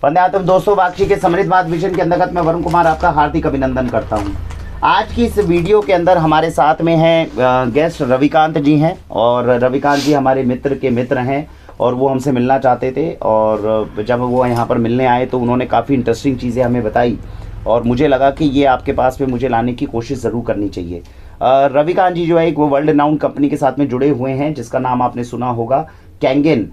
वंदे दोस्तों, वाक्षी के समृद्ध बात विजन के अंतर्गत मैं वरुण कुमार आपका हार्दिक अभिनंदन करता हूं। आज की इस वीडियो के अंदर हमारे साथ में हैं गेस्ट रविकांत जी हैं, और रविकांत जी हमारे मित्र के मित्र हैं और वो हमसे मिलना चाहते थे। और जब वो यहाँ पर मिलने आए तो उन्होंने काफ़ी इंटरेस्टिंग चीज़ें हमें बताई और मुझे लगा कि ये आपके पास में मुझे लाने की कोशिश ज़रूर करनी चाहिए। रविकांत जी जो है एक वो वर्ल्ड रिनाउंड कंपनी के साथ में जुड़े हुए हैं जिसका नाम आपने सुना होगा, कैंगन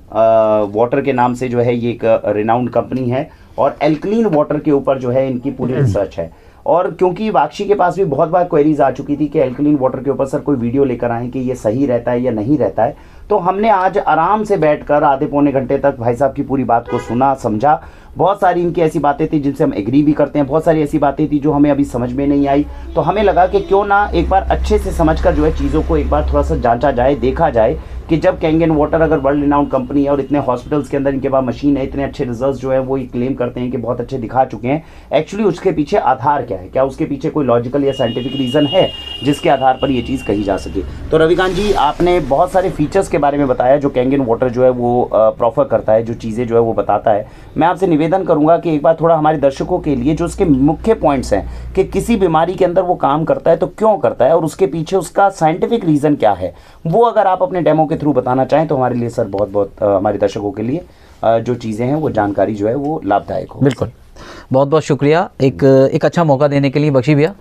वाटर के नाम से जो है ये एक रिनाउंड कंपनी है और एल्कलीन वाटर के ऊपर जो है इनकी पूरी रिसर्च है। और क्योंकि वाक्षी के पास भी बहुत बार क्वेरीज आ चुकी थी कि एल्कलीन वाटर के ऊपर सर कोई वीडियो लेकर आए कि ये सही रहता है या नहीं रहता है, तो हमने आज आराम से बैठकर आधे पौने घंटे तक भाई साहब की पूरी बात को सुना, समझा। बहुत सारी इनकी ऐसी बातें थी जिनसे हम एग्री भी करते हैं, बहुत सारी ऐसी बातें थी जो हमें अभी समझ में नहीं आई। तो हमें लगा कि क्यों ना एक बार अच्छे से समझकर जो है चीज़ों को एक बार थोड़ा सा जांचा जाए, देखा जाए कि जब कैंगन वाटर अगर वर्ल्ड रिनाउंड कंपनी है और इतने हॉस्पिटल्स के अंदर इनके पास मशीन है, इतने अच्छे रिजल्ट्स जो है वो क्लेम करते हैं कि बहुत अच्छे दिखा चुके हैं, एक्चुअली उसके पीछे आधार क्या है, क्या उसके पीछे कोई लॉजिकल या साइंटिफिक रीज़न है जिसके आधार पर ये चीज़ कही जा सके। तो रविकांत जी, आपने बहुत सारे फीचर्स के बारे में बताया जो कैंगन वाटर जो है वो प्रोफर करता है, जो चीज़ें जो है वो बताता है। मैं आपसे निवेदन करूँगा कि एक बार थोड़ा हमारे दर्शकों के लिए जो उसके मुख्य पॉइंट्स हैं कि किसी बीमारी के अंदर वो काम करता है तो क्यों करता है और उसके पीछे उसका साइंटिफिक रीज़न क्या है, वो अगर आप अपने डेमो के थ्रू बताना चाहें तो हमारे लिए सर बहुत बहुत हमारे दर्शकों के लिए जो चीज़ें हैं वो जानकारी जो है वो लाभदायक हो। बिल्कुल, बहुत बहुत शुक्रिया एक अच्छा मौका देने के लिए बख्शी भैया।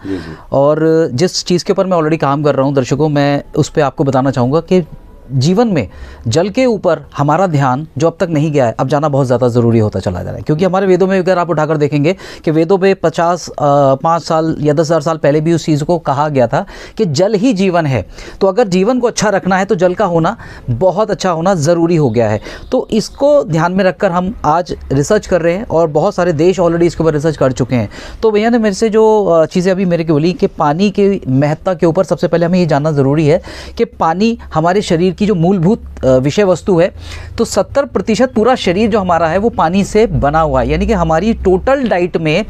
और जिस चीज़ के ऊपर मैं ऑलरेडी काम कर रहा हूँ दर्शकों, मैं उस पर आपको बताना चाहूँगा कि जीवन में जल के ऊपर हमारा ध्यान जो अब तक नहीं गया है, अब जाना बहुत ज़्यादा ज़रूरी होता चला जा रहा है। क्योंकि हमारे वेदों में अगर आप उठाकर देखेंगे कि वेदों में 5 साल या 10,000 साल पहले भी उस चीज़ को कहा गया था कि जल ही जीवन है। तो अगर जीवन को अच्छा रखना है तो जल का होना बहुत अच्छा होना ज़रूरी हो गया है। तो इसको ध्यान में रखकर हम आज रिसर्च कर रहे हैं और बहुत सारे देश ऑलरेडी इसके ऊपर रिसर्च कर चुके हैं। तो भैया ने मेरे से जो चीज़ें अभी मेरे को बोली कि पानी की महत्ता के ऊपर सबसे पहले हमें ये जानना ज़रूरी है कि पानी हमारे शरीर की जो मूलभूत विषय वस्तु है, तो 70% पूरा शरीर जो हमारा है वो पानी से बना हुआ है। यानी कि हमारी टोटल डाइट में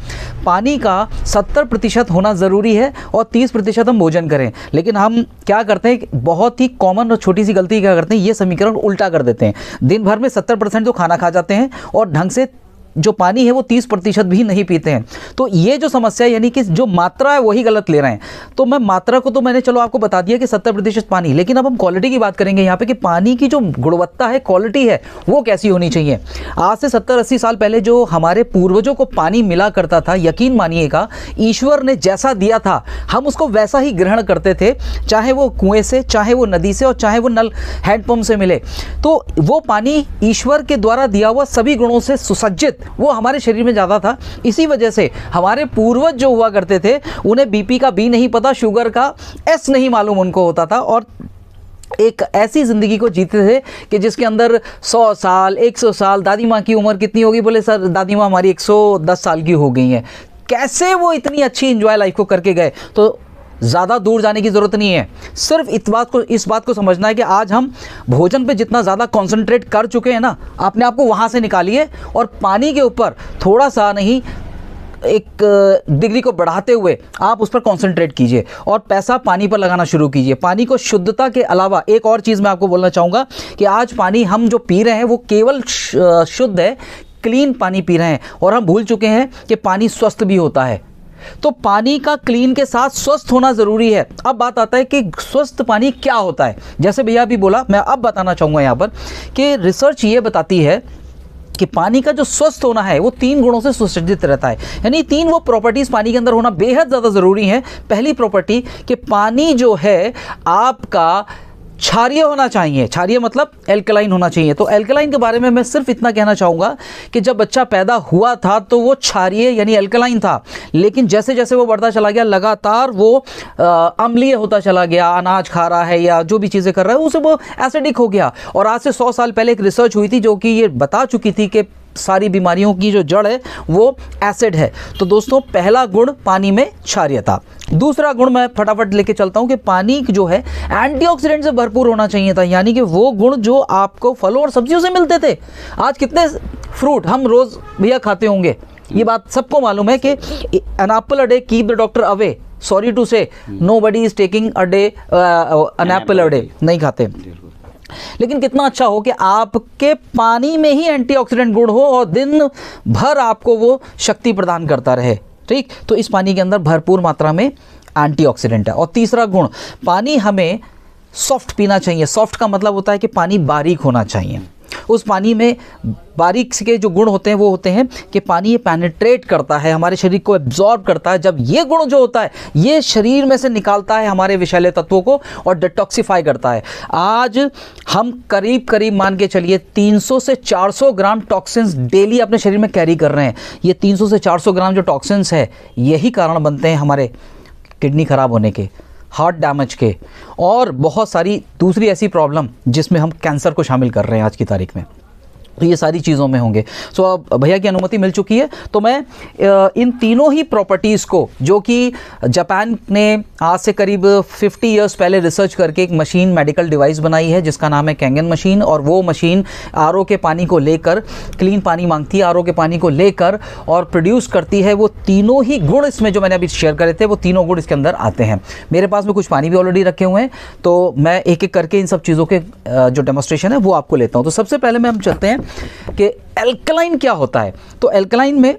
पानी का 70% होना ज़रूरी है और 30% हम भोजन करें। लेकिन हम क्या करते हैं, बहुत ही कॉमन और छोटी सी गलती क्या करते हैं, ये समीकरण उल्टा कर देते हैं। दिन भर में 70% तो खाना खा जाते हैं और ढंग से जो पानी है वो 30% भी नहीं पीते हैं। तो ये जो समस्या है, यानी कि जो मात्रा है वही गलत ले रहे हैं। तो मैं मात्रा को तो मैंने चलो आपको बता दिया कि 70% पानी, लेकिन अब हम क्वालिटी की बात करेंगे यहाँ पे कि पानी की जो गुणवत्ता है, क्वालिटी है, वो कैसी होनी चाहिए। आज से 70-80 साल पहले जो हमारे पूर्वजों को पानी मिला करता था, यकीन मानिएगा ईश्वर ने जैसा दिया था हम उसको वैसा ही ग्रहण करते थे, चाहे वो कुएँ से, चाहे वो नदी से और चाहे वो नल हैंडपम्प से मिले। तो वो पानी ईश्वर के द्वारा दिया हुआ सभी गुणों से सुसज्जित वो हमारे शरीर में ज़्यादा था। इसी वजह से हमारे पूर्वज जो हुआ करते थे उन्हें बीपी का बी नहीं पता, शुगर का एस नहीं मालूम उनको होता था, और एक ऐसी ज़िंदगी को जीते थे कि जिसके अंदर 100 साल 100 साल। दादी माँ की उम्र कितनी होगी? बोले सर दादी माँ हमारी 110 साल की हो गई हैं। कैसे वो इतनी अच्छी इंजॉय लाइफ को करके गए? तो ज़्यादा दूर जाने की ज़रूरत नहीं है, सिर्फ इस बात को समझना है कि आज हम भोजन पे जितना ज़्यादा कंसंट्रेट कर चुके हैं ना, अपने आप को वहाँ से निकालिए और पानी के ऊपर थोड़ा सा नहीं, एक डिग्री को बढ़ाते हुए आप उस पर कंसंट्रेट कीजिए और पैसा पानी पर लगाना शुरू कीजिए। पानी को शुद्धता के अलावा एक और चीज़ मैं आपको बोलना चाहूँगा कि आज पानी हम जो पी रहे हैं वो केवल शुद्ध है, क्लीन पानी पी रहे हैं, और हम भूल चुके हैं कि पानी स्वस्थ भी होता है। तो पानी का क्लीन के साथ स्वस्थ होना ज़रूरी है। अब बात आता है कि स्वस्थ पानी क्या होता है। जैसे भैया भी बोला, मैं अब बताना चाहूँगा यहाँ पर कि रिसर्च ये बताती है कि पानी का जो स्वस्थ होना है वो 3 गुणों से सुसज्जित रहता है। यानी 3 वो प्रॉपर्टीज़ पानी के अंदर होना बेहद ज़्यादा ज़रूरी है। पहली प्रॉपर्टी कि पानी जो है आपका क्षारीय होना चाहिए। क्षारीय मतलब एल्कलाइन होना चाहिए। तो एल्कलाइन के बारे में मैं सिर्फ इतना कहना चाहूँगा कि जब बच्चा पैदा हुआ था तो वो क्षारीय यानी एल्कलाइन था, लेकिन जैसे जैसे वो बढ़ता चला गया लगातार वो अम्लीय होता चला गया। अनाज खा रहा है या जो भी चीज़ें कर रहा है उसे वो एसिडिक हो गया। और आज से 100 साल पहले एक रिसर्च हुई थी जो कि ये बता चुकी थी कि सारी बीमारियों की जो जड़ है वो एसिड है। तो दोस्तों, पहला गुण पानी में क्षारीयता। दूसरा गुण मैं फटाफट लेके चलता हूँ कि पानी जो है एंटीऑक्सीडेंट से भरपूर होना चाहिए था। यानी कि वो गुण जो आपको फलों और सब्जियों से मिलते थे। आज कितने फ्रूट हम रोज़ भैया खाते होंगे, ये बात सबको मालूम है कि an apple a day keep the doctor away. Sorry to say nobody is taking a day an apple a day, नहीं खाते। लेकिन कितना अच्छा हो कि आपके पानी में ही एंटीऑक्सीडेंट गुण हो और दिन भर आपको वो शक्ति प्रदान करता रहे। ठीक, तो इस पानी के अंदर भरपूर मात्रा में एंटीऑक्सीडेंट है। और तीसरा गुण, पानी हमें सॉफ्ट पीना चाहिए। सॉफ्ट का मतलब होता है कि पानी बारीक होना चाहिए। उस पानी में बारीक के जो गुण होते हैं वो होते हैं कि पानी ये पेनिट्रेट करता है, हमारे शरीर को एब्जॉर्ब करता है। जब ये गुण जो होता है ये शरीर में से निकालता है हमारे विषैले तत्वों को और डिटॉक्सिफाई करता है। आज हम करीब करीब मान के चलिए 300 से 400 ग्राम टॉक्सिन्स डेली अपने शरीर में कैरी कर रहे हैं। ये 300 से 400 ग्राम जो टॉक्सिन्स है यही कारण बनते हैं हमारे किडनी खराब होने के, हार्ट डैमेज के और बहुत सारी दूसरी ऐसी प्रॉब्लम जिसमें हम कैंसर को शामिल कर रहे हैं आज की तारीख में। तो ये सारी चीज़ों में होंगे। सो अब भैया की अनुमति मिल चुकी है तो मैं इन तीनों ही प्रॉपर्टीज़ को, जो कि जापान ने आज से करीब 50 इयर्स पहले रिसर्च करके एक मशीन, मेडिकल डिवाइस बनाई है जिसका नाम है कैंगन मशीन, और वो मशीन आरओ के पानी को लेकर, क्लीन पानी मांगती है, आरओ के पानी को लेकर और प्रोड्यूस करती है। वो तीनों ही गुण इसमें जो मैंने अभी शेयर करे थे वो तीनों गुण इसके अंदर आते हैं। मेरे पास में कुछ पानी भी ऑलरेडी रखे हुए हैं तो मैं एक एक करके इन सब चीज़ों के जो डेमोस्ट्रेशन है वो आपको लेता हूँ। तो सबसे पहले में हम चलते हैं कि एल्कलाइन क्या होता है। तो एल्कलाइन में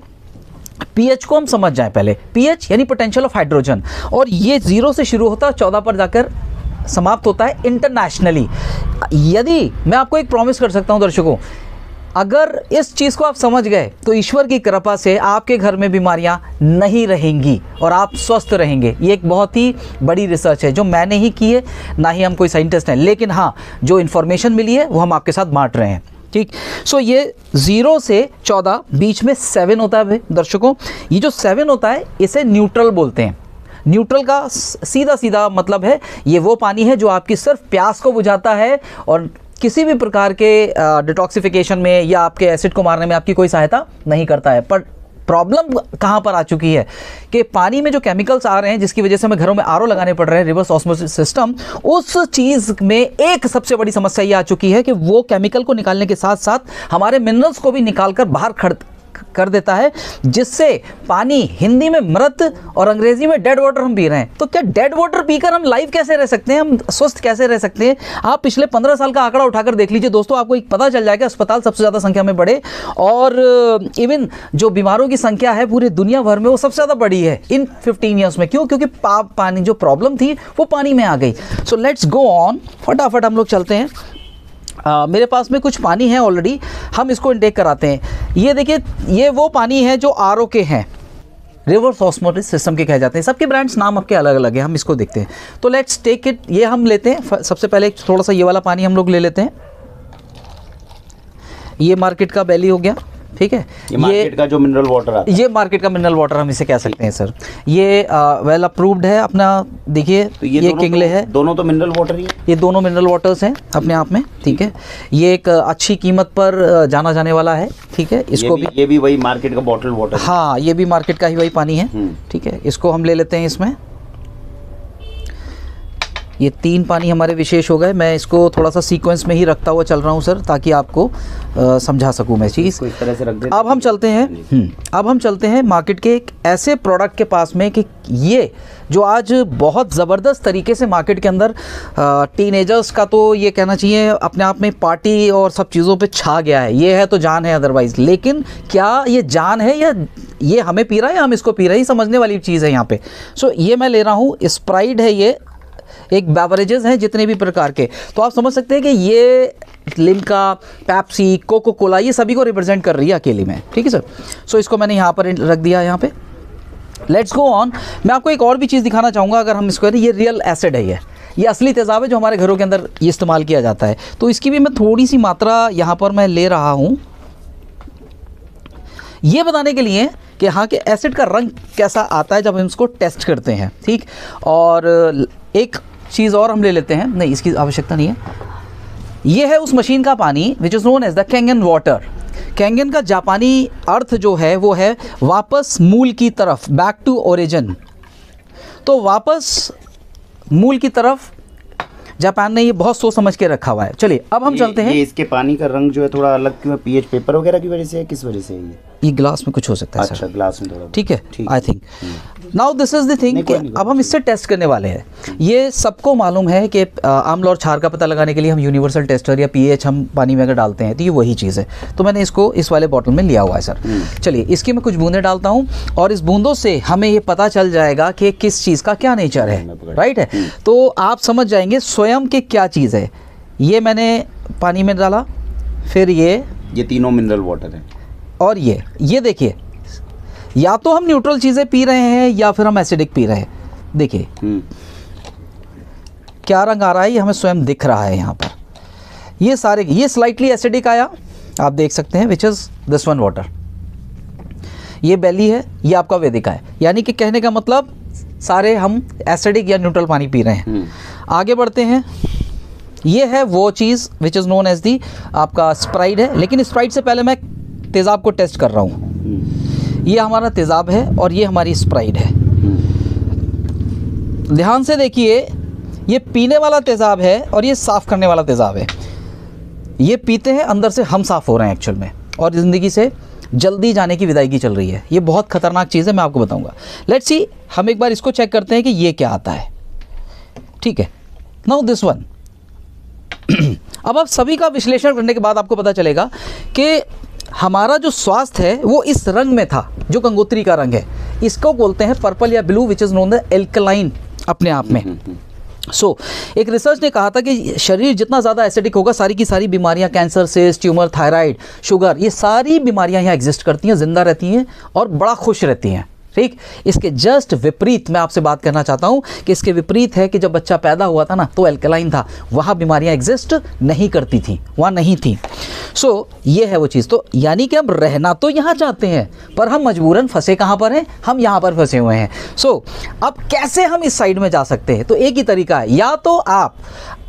पीएच को हम समझ जाएं पहले। पीएच यानी पोटेंशियल ऑफ हाइड्रोजन, और ये 0 से शुरू होता है 14 पर जाकर समाप्त होता है इंटरनेशनली। यदि मैं आपको एक प्रॉमिस कर सकता हूं दर्शकों, अगर इस चीज़ को आप समझ गए तो ईश्वर की कृपा से आपके घर में बीमारियां नहीं रहेंगी और आप स्वस्थ रहेंगे। ये एक बहुत ही बड़ी रिसर्च है जो मैंने ही की है, ना ही हम कोई साइंटिस्ट हैं, लेकिन हाँ जो इन्फॉर्मेशन मिली है वो हम आपके साथ बांट रहे हैं। ठीक, सो ये 0 से 14 बीच में 7 होता है दर्शकों। ये जो 7 होता है इसे न्यूट्रल बोलते हैं। न्यूट्रल का सीधा सीधा मतलब है ये वो पानी है जो आपकी सिर्फ प्यास को बुझाता है और किसी भी प्रकार के डिटॉक्सिफिकेशन में या आपके एसिड को मारने में आपकी कोई सहायता नहीं करता है। पर प्रॉब्लम कहाँ पर आ चुकी है कि पानी में जो केमिकल्स आ रहे हैं जिसकी वजह से हमें घरों में आरओ लगाने पड़ रहे हैं, रिवर्स ऑस्मोसिस सिस्टम, उस चीज़ में एक सबसे बड़ी समस्या ये आ चुकी है कि वो केमिकल को निकालने के साथ साथ हमारे मिनरल्स को भी निकाल कर बाहर कर देता है, जिससे पानी हिंदी में मृत और अंग्रेजी में डेड वाटर हम पी रहे हैं। तो क्या डेड वाटर पीकर हम लाइव कैसे रह सकते हैं, हम स्वस्थ कैसे रह सकते हैं? आप पिछले 15 साल का आंकड़ा उठाकर देख लीजिए दोस्तों, आपको एक पता चल जाएगा अस्पताल सबसे ज़्यादा संख्या में बढ़े और इवन जो बीमारों की संख्या है पूरी दुनिया भर में वो सबसे ज़्यादा बढ़ी है इन 15 ईयर्स में। क्यों? क्योंकि पानी जो प्रॉब्लम थी वो पानी में आ गई। सो लेट्स गो ऑन, फटाफट हम लोग चलते हैं। मेरे पास में कुछ पानी है ऑलरेडी, हम इसको इनटेक कराते हैं। ये देखिए, ये वो पानी है जो आरओ के हैं, रिवर्स ऑस्मोसिस सिस्टम के कहे जाते हैं। सबके ब्रांड्स नाम आपके अलग अलग हैं, हम इसको देखते हैं। तो लेट्स टेक इट, ये हम लेते हैं। सबसे पहले थोड़ा सा ये वाला पानी हम लोग ले लेते हैं। ये मार्केट का बैली हो गया, ठीक है। ये मार्केट का जो मिनरल वाटर आता है, ये मार्केट का मिनरल वाटर हम इसे कह सकते हैं सर। ये वेल अप्रूव्ड है अपना, देखिए तो ये किंगले है। दोनों तो मिनरल वाटर ही है, ये दोनों मिनरल वाटर्स हैं अपने आप में, ठीक है। ये एक अच्छी कीमत पर जाना जाने वाला है, ठीक है। इसको ये भी वही मार्केट का बॉटल वाटर, हाँ ये भी मार्केट का ही वही पानी है, ठीक है। इसको हम ले लेते हैं इसमें। ये 3 पानी हमारे विशेष हो गए। मैं इसको थोड़ा सा सीक्वेंस में ही रखता हुआ चल रहा हूँ सर, ताकि आपको समझा सकूँ मैं चीज़। इस तरह से रख दें। अब हम चलते हैं मार्केट के एक ऐसे प्रोडक्ट के पास में कि ये जो आज बहुत ज़बरदस्त तरीके से मार्केट के अंदर टीनेजर्स का तो ये कहना चाहिए अपने आप में पार्टी और सब चीज़ों पे छा गया है। ये है तो जान है अदरवाइज़, लेकिन क्या ये जान है या ये हमें पी रहा है या हम इसको पी रहे हैं, समझने वाली चीज़ है यहाँ पे। सो ये मैं ले रहा हूँ, स्प्राइट है, ये एक बेवरेजेस हैं जितने भी प्रकार के। तो आप समझ सकते हैं कि ये लिम्का, पेप्सी, कोको कोला, ये सभी को रिप्रेजेंट कर रही है अकेले में, ठीक है सर। सो इसको मैंने यहाँ पर रख दिया यहाँ पे। Let's go on. मैं आपको एक और भी चीज़ दिखाना चाहूँगा, अगर हम इसको, ये रियल एसिड है, ये असली तेज़ाब है जो हमारे घरों के अंदर ये इस्तेमाल किया जाता है। तो इसकी भी मैं थोड़ी सी मात्रा यहाँ पर मैं ले रहा हूँ, ये बताने के लिए कि हाँ कि एसिड का रंग कैसा आता है जब हम इसको टेस्ट करते हैं, ठीक। और एक चीज़ और हम ले लेते हैं, नहीं इसकी आवश्यकता नहीं है। ये है उस मशीन का पानी which is known as the Kangen water. Kangen का जापानी अर्थ जो है वो है वापस मूल की तरफ, बैक टू ओरिजिन। तो वापस मूल की तरफ जापान ने ये बहुत सोच समझ के रखा हुआ है। चलिए अब हम चलते हैं। ये इसके पानी का रंग जो है थोड़ा अलग क्यों है? पीएच पेपर वगैरह की वजह से है, किस वजह से है ये ग्लास में कुछ हो सकता है अच्छा, ग्लास में थोड़ा, ठीक है। I think now this is the thing कि अब हम इससे टेस्ट करने वाले हैं। ये सबको मालूम है कि आम्ल और क्षार का पता लगाने के लिए हम यूनिवर्सल टेस्टर या पीएच हम पानी में अगर डालते हैं तो ये वही चीज़ है। तो मैंने इसको इस वाले बॉटल में लिया हुआ है सर। चलिए इसकी मैं कुछ बूंदें डालता हूँ और इस बूंदों से हमें ये पता चल जाएगा कि किस चीज़ का क्या नेचर है, राइट है। तो आप समझ जाएंगे स्वयं कि क्या चीज़ है। ये मैंने पानी में डाला, फिर ये तीनों मिनरल वाटर है, और ये देखिए, या तो हम न्यूट्रल चीज़ें पी रहे हैं या फिर हम एसिडिक पी रहे हैं। देखिए क्या रंग आ रहा है, ये हमें स्वयं दिख रहा है यहाँ पर। ये सारे, ये स्लाइटली एसिडिक आया, आप देख सकते हैं, which is this one water. ये बैली है, ये आपका वेदिका है। यानी कि कहने का मतलब सारे हम एसिडिक या न्यूट्रल पानी पी रहे हैं। आगे बढ़ते हैं। ये है वो चीज़ which is known as the आपका स्प्राइट है, लेकिन स्प्राइट से पहले मैं तेज़ाब को टेस्ट कर रहा हूँ। ये हमारा तेज़ाब है और ये हमारी स्प्राइट है। ध्यान से देखिए, ये पीने वाला तेज़ाब है और ये साफ़ करने वाला तेज़ाब है। ये पीते हैं, अंदर से हम साफ़ हो रहे हैं एक्चुअल में, और ज़िंदगी से जल्दी जाने की विदायगी चल रही है। ये बहुत ख़तरनाक चीज़ है, मैं आपको बताऊंगा। लेट्स सी, हम एक बार इसको चेक करते हैं कि ये क्या आता है। ठीक है, नाउ दिस वन। अब आप सभी का विश्लेषण करने के बाद आपको पता चलेगा कि हमारा जो स्वास्थ्य है वो इस रंग में था, जो गंगोत्री का रंग है। इसको बोलते हैं पर्पल या blue, which is known the alkaline अपने आप में। एक रिसर्च ने कहा था कि शरीर जितना ज़्यादा एसिडिक होगा, सारी की सारी बीमारियां, cancer, cyst, tumour, thyroid, sugar, ये सारी बीमारियां यहाँ एग्जिस्ट करती हैं, जिंदा रहती हैं और बड़ा खुश रहती हैं। ठीक, इसके जस्ट विपरीत मैं आपसे बात करना चाहता हूँ कि इसके विपरीत है कि जब बच्चा पैदा हुआ था ना, तो एल्कलाइन था, वहाँ बीमारियाँ एग्जिस्ट नहीं करती थी, वहाँ नहीं थी। ये है वो चीज़। तो यानी कि हम रहना तो यहाँ चाहते हैं, पर हम मजबूरन फंसे कहाँ पर हैं? हम यहाँ पर फंसे हुए हैं। अब कैसे हम इस साइड में जा सकते हैं? तो एक ही तरीका है, या तो आप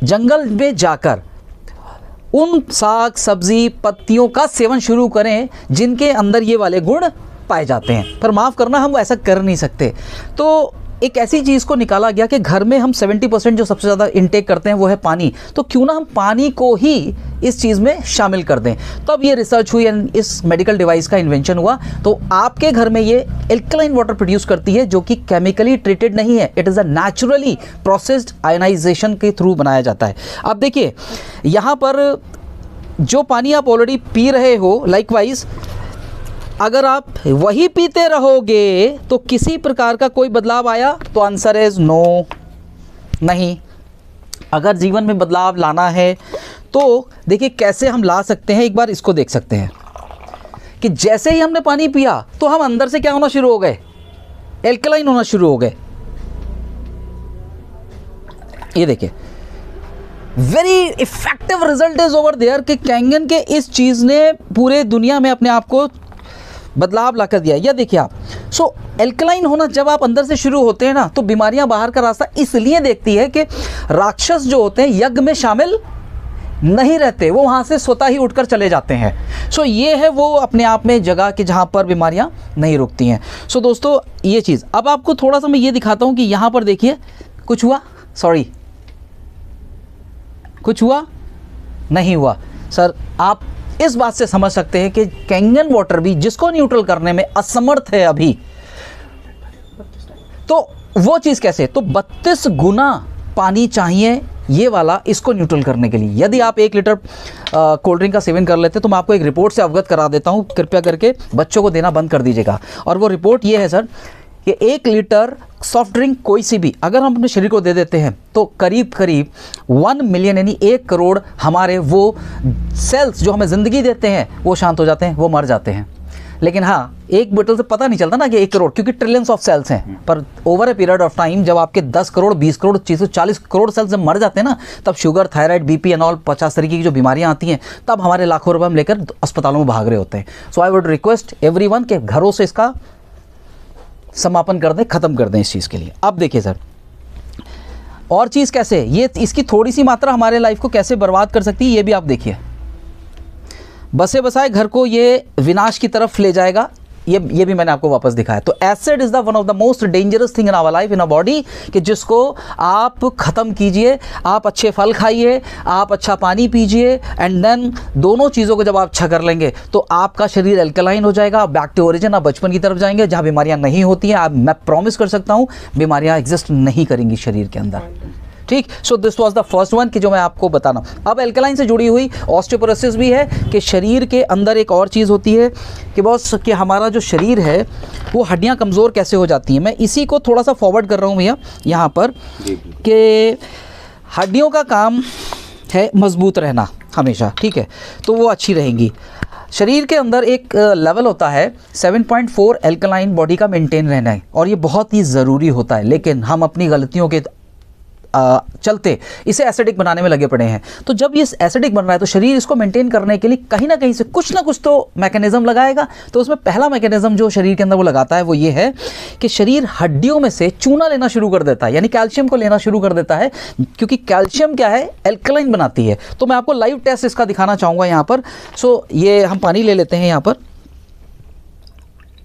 जंगल में जाकर उन साग सब्जी पत्तियों का सेवन शुरू करें जिनके अंदर ये वाले गुण पाए जाते हैं, पर माफ़ करना, हम ऐसा कर नहीं सकते। तो एक ऐसी चीज़ को निकाला गया कि घर में हम 70% जो सबसे ज़्यादा इनटेक करते हैं वो है पानी, तो क्यों ना हम पानी को ही इस चीज़ में शामिल कर दें। तब ये रिसर्च हुई एंड इस मेडिकल डिवाइस का इन्वेंशन हुआ। तो आपके घर में ये एल्कलाइन वाटर प्रोड्यूस करती है, जो कि केमिकली ट्रीटेड नहीं है, it is a naturally processed ionisation के थ्रू बनाया जाता है। अब देखिए यहाँ पर जो पानी आप ऑलरेडी पी रहे हो, लाइकवाइज अगर आप वही पीते रहोगे तो किसी प्रकार का कोई बदलाव आया? तो आंसर इज नो, नहीं। अगर जीवन में बदलाव लाना है तो देखिए कैसे हम ला सकते हैं। एक बार इसको देख सकते हैं कि जैसे ही हमने पानी पिया तो हम अंदर से क्या होना शुरू हो गए? एल्कलाइन होना शुरू हो गए। ये देखिए, very effective result is over there कि कैंगन के इस चीज़ ने पूरे दुनिया में अपने आप को बदलाव ला कर दिया। यह देखिए आप, एल्कलाइन होना जब आप अंदर से शुरू होते हैं ना, तो बीमारियां बाहर का रास्ता इसलिए देखती है कि राक्षस जो होते हैं यज्ञ में शामिल नहीं रहते, वो वहाँ से स्वतः ही उठकर चले जाते हैं। ये है वो अपने आप में जगह कि जहाँ पर बीमारियां नहीं रुकती हैं। दोस्तों ये चीज़, अब आपको थोड़ा सा मैं ये दिखाता हूँ कि यहाँ पर देखिए कुछ हुआ, सॉरी कुछ हुआ नहीं हुआ। सर आप इस बात से समझ सकते हैं कि कैंगन वाटर भी जिसको न्यूट्रल करने में असमर्थ है अभी, तो वो चीज़ कैसे? तो 32 गुना पानी चाहिए ये वाला इसको न्यूट्रल करने के लिए। यदि आप 1 लीटर कोल्ड ड्रिंक का सेवन कर लेते तो मैं आपको एक रिपोर्ट से अवगत करा देता हूँ, कृपया करके बच्चों को देना बंद कर दीजिएगा। और वो रिपोर्ट ये है सर कि 1 लीटर सॉफ्ट ड्रिंक कोई सी भी अगर हम अपने शरीर को दे देते हैं तो करीब करीब 1 मिलियन यानी 1 करोड़ हमारे वो सेल्स जो हमें ज़िंदगी देते हैं वो शांत हो जाते हैं, वो मर जाते हैं। लेकिन हाँ, एक बोतल से पता नहीं चलता ना कि 1 करोड़, क्योंकि ट्रिलियंस ऑफ सेल्स हैं, पर over a period of time जब आपके 10 करोड़ 20 करोड़ 40 करोड़ सेल्स जब मर जाते हैं ना, तब sugar, thyroid, BP and all 50 तरीके की जो बीमारियां आती हैं, तब हमारे लाखों रुपए हम लेकर अस्पतालों में भाग रहे होते हैं। सो आई वुड रिक्वेस्ट एवरीवन के घरों से इसका समापन कर दें, ख़त्म कर दें इस चीज़ के लिए। अब देखिए सर, और चीज़ कैसे, ये इसकी थोड़ी सी मात्रा हमारे लाइफ को कैसे बर्बाद कर सकती है, ये भी आप देखिए। बसे बसाए घर को ये विनाश की तरफ ले जाएगा, ये भी मैंने आपको वापस दिखाया। तो acid is the one of the most dangerous thing in our life, in our body, कि जिसको आप खत्म कीजिए। आप अच्छे फल खाइए, आप अच्छा पानी पीजिए, एंड देन दोनों चीज़ों को जब आप अच्छा कर लेंगे तो आपका शरीर एल्कलाइन हो जाएगा। बैक टू ओरिजिन, आप बचपन की तरफ जाएंगे जहाँ बीमारियाँ नहीं होती हैं। मैं प्रॉमिस कर सकता हूँ बीमारियाँ एग्जिस्ट नहीं करेंगी शरीर के अंदर, ठीक। So this was the first one कि जो मैं आपको बताना। अब एल्कलाइन से जुड़ी हुई ऑस्टियोपोरोसिस भी है कि शरीर के अंदर एक और चीज़ होती है कि बॉस कि हमारा जो शरीर है वो हड्डियां कमज़ोर कैसे हो जाती हैं। मैं इसी को थोड़ा सा फॉरवर्ड कर रहा हूँ भैया यहाँ पर कि हड्डियों का काम है मजबूत रहना हमेशा, ठीक है, तो वो अच्छी रहेंगी। शरीर के अंदर एक लेवल होता है 7.4 एल्कलाइन बॉडी का मेंटेन रहना है, और ये बहुत ही ज़रूरी होता है, लेकिन हम अपनी गलतियों के चलते इसे एसिडिक बनाने में लगे पड़े हैं। तो जब ये एसिडिक बन रहा है तो शरीर इसको मेंटेन करने के लिए कहीं ना कहीं से कुछ ना कुछ तो मैकेनिज्म लगाएगा। तो उसमें पहला मैकेनिज्म जो शरीर के अंदर वो लगाता है वो ये है कि शरीर हड्डियों में से चूना लेना शुरू कर देता है, यानी कैल्शियम को लेना शुरू कर देता है, क्योंकि कैल्शियम क्या है, एल्कलाइन बनाती है। तो मैं आपको लाइव टेस्ट इसका दिखाना चाहूँगा यहाँ पर। सो ये हम पानी ले लेते हैं यहाँ पर,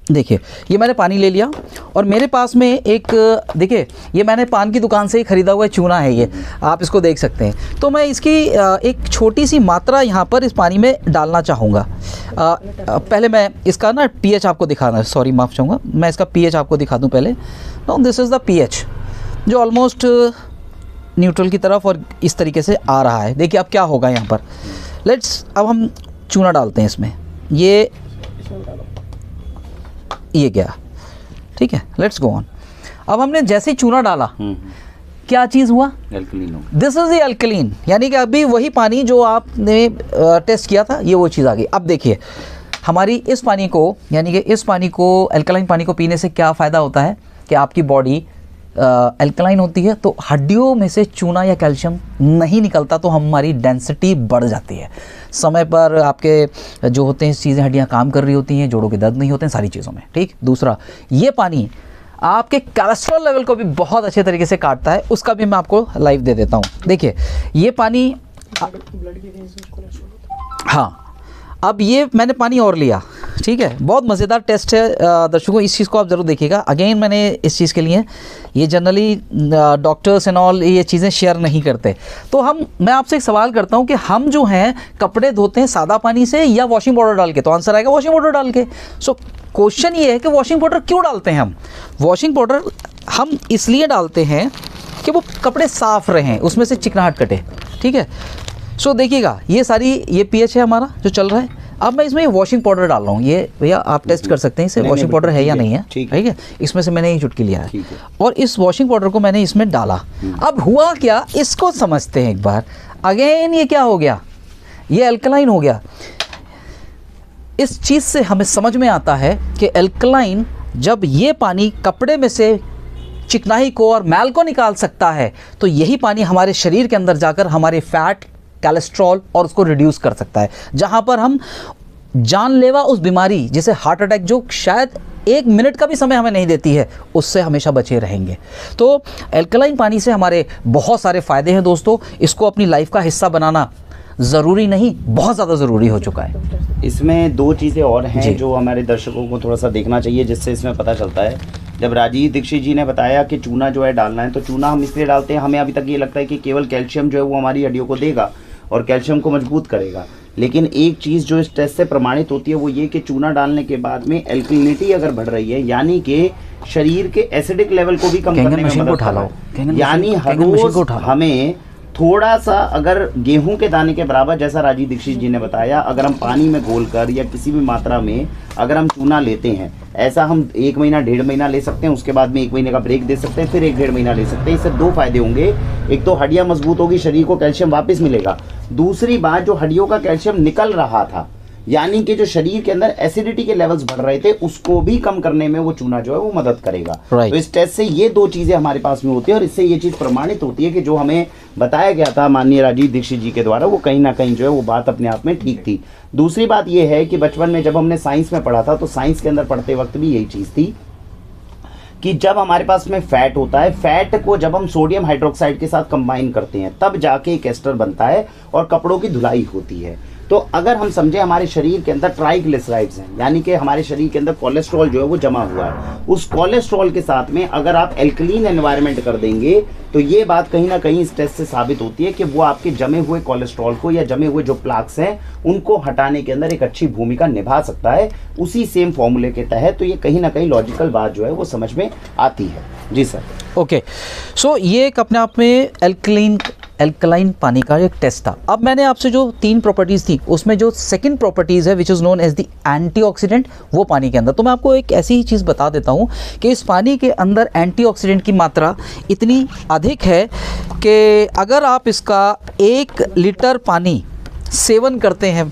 देखिए ये मैंने पानी ले लिया और मेरे पास में एक, देखिए ये मैंने पान की दुकान से ही ख़रीदा हुआ चूना है, ये आप इसको देख सकते हैं। तो मैं इसकी एक छोटी सी मात्रा यहाँ पर इस पानी में डालना चाहूँगा। पहले मैं इसका ना पीएच आपको दिखाना, सॉरी माफ़ चाहूँगा, मैं इसका पीएच आपको दिखा दूँ पहले। No this is the pH जो ऑलमोस्ट न्यूट्रल की तरफ और इस तरीके से आ रहा है। देखिए अब क्या होगा यहाँ पर, लेट्स, अब हम चूना डालते हैं इसमें, ये गया, ठीक है, लेट्स गो ऑन। अब हमने जैसे ही चूना डाला क्या चीज़ हुआ, एल्कलीन हो, दिस इज द एल्कलीन, यानी कि अभी वही पानी जो आपने टेस्ट किया था ये वो चीज़ आ गई। अब देखिए हमारी इस पानी को, यानी कि इस पानी को, एल्कलाइन पानी को पीने से क्या फ़ायदा होता है कि आपकी बॉडी एल्कलाइन होती है तो हड्डियों में से चूना या कैल्शियम नहीं निकलता, तो हमारी डेंसिटी बढ़ जाती है। समय पर आपके जो होते हैं चीज़ें, हड्डियाँ काम कर रही होती हैं, जोड़ों के दर्द नहीं होते हैं, सारी चीज़ों में, ठीक। दूसरा, ये पानी आपके कोलेस्ट्रॉल लेवल को भी बहुत अच्छे तरीके से काटता है, उसका भी मैं आपको लाइव दे देता हूँ। देखिए ये पानी, हाँ, अब ये मैंने पानी और लिया, ठीक है, बहुत मज़ेदार टेस्ट है दर्शकों, इस चीज़ को आप ज़रूर देखिएगा। अगेन मैंने इस चीज़ के लिए, ये जनरली डॉक्टर्स एंड ऑल ये चीज़ें शेयर नहीं करते। तो मैं आपसे एक सवाल करता हूँ कि हम जो हैं कपड़े धोते हैं सादा पानी से या वॉशिंग पाउडर डाल के, तो आंसर आएगा वॉशिंग पाउडर डाल के। सो क्वेश्चन ये है कि वॉशिंग पाउडर क्यों डालते हैं हम। वॉशिंग पाउडर हम इसलिए डालते हैं कि वो कपड़े साफ़ रहें, उसमें से चिकनाहट कटे, ठीक है। सो देखिएगा ये पीएच है हमारा जो चल रहा है। अब मैं इसमें वॉशिंग पाउडर डाल रहा हूँ, ये भैया आप टेस्ट कर सकते हैं इसे, वॉशिंग पाउडर है या नहीं है, ठीक है। इसमें से मैंने ये चुटकी लिया है और इस वॉशिंग पाउडर को मैंने इसमें डाला। अब हुआ क्या, इसको समझते हैं एक बार। अगेन ये क्या हो गया, ये एल्कलाइन हो गया। इस चीज़ से हमें समझ में आता है कि एल्कलाइन, जब ये पानी कपड़े में से चिकनाई को और मैल को निकाल सकता है तो यही पानी हमारे शरीर के अंदर जाकर हमारे फैट, कोलेस्ट्रॉल और उसको रिड्यूस कर सकता है, जहां पर हम जानलेवा उस बीमारी जैसे हार्ट अटैक, जो शायद 1 मिनट का भी समय हमें नहीं देती है, उससे हमेशा बचे रहेंगे। तो एल्कलाइन पानी से हमारे बहुत सारे फ़ायदे हैं दोस्तों, इसको अपनी लाइफ का हिस्सा बनाना ज़रूरी नहीं, बहुत ज़्यादा ज़रूरी हो चुका है। इसमें 2 चीज़ें और हैं जो हमारे दर्शकों को थोड़ा सा देखना चाहिए, जिससे इसमें पता चलता है। जब राजीव दीक्षित जी ने बताया कि चूना जो है डालना है, तो चूना हम इसलिए डालते हैं, हमें अभी तक ये लगता है कि केवल कैल्शियम जो है वो हमारी हड्डियों को देगा और कैल्शियम को मजबूत करेगा। लेकिन एक चीज़ जो इस टेस्ट से प्रमाणित होती है वो ये कि चूना डालने के बाद में एल्कलिनिटी अगर बढ़ रही है, यानी कि शरीर के एसिडिक लेवल को भी कम करने में मदद कर रहा है। यानी हर रोज हमें थोड़ा सा, अगर गेहूं के दाने के बराबर, जैसा राजीव दीक्षित जी ने बताया, अगर हम पानी में घोलकर या किसी भी मात्रा में अगर हम चूना लेते हैं, ऐसा हम 1 महीना 1.5 महीना ले सकते हैं, उसके बाद में 1 महीने का ब्रेक दे सकते हैं, फिर 1-1.5 महीना ले सकते हैं। इससे 2 फायदे होंगे, एक तो हड्डियां मजबूत होगी, शरीर को कैल्शियम वापस मिलेगा। दूसरी बात, जो हड्डियों का कैल्शियम निकल रहा था, यानी कि जो शरीर के अंदर एसिडिटी के लेवल्स बढ़ रहे थे, उसको भी कम करने में वो चूना जो है वो मदद करेगा। तो इस टेस्ट से ये 2 चीजें हमारे पास में होती है और इससे ये चीज प्रमाणित होती है कि जो हमें बताया गया था माननीय राजीव दीक्षित जी के द्वारा, वो कहीं ना कहीं जो है वो बात अपने आप में ठीक थी। दूसरी बात ये है कि बचपन में जब हमने साइंस में पढ़ा था, तो साइंस के अंदर पढ़ते वक्त भी यही चीज थी कि जब हमारे पास में फैट होता है, फैट को जब हम सोडियम हाइड्रोक्साइड के साथ कंबाइन करते हैं, तब जाके एक एस्टर बनता है और कपड़ों की धुलाई होती है। तो अगर हम समझे हमारे शरीर के अंदर ट्राइग्लिसराइड्स हैं, यानी कि हमारे शरीर के अंदर कोलेस्ट्रॉल जो है वो जमा हुआ है, उस कोलेस्ट्रॉल के साथ में अगर आप एल्कलीन एनवायरनमेंट कर देंगे तो ये बात कहीं ना कहीं इस टेस्ट से साबित होती है कि वो आपके जमे हुए कोलेस्ट्रॉल को या जमे हुए जो प्लाक्स हैं उनको हटाने के अंदर एक अच्छी भूमिका निभा सकता है उसी सेम फॉर्मूले के तहत। तो ये कहीं ना कहीं लॉजिकल बात जो है वो समझ में आती है। जी सर। ओके, सो ये एक अपने आप में एल्कलाइन पानी का एक टेस्ट था। अब मैंने आपसे जो 3 प्रॉपर्टीज़ थी उसमें जो सेकंड प्रॉपर्टीज़ है which is known as the antioxidant, वो पानी के अंदर, तो मैं आपको एक ऐसी ही चीज़ बता देता हूँ कि इस पानी के अंदर एंटीऑक्सीडेंट की मात्रा इतनी अधिक है कि अगर आप इसका 1 लीटर पानी सेवन करते हैं,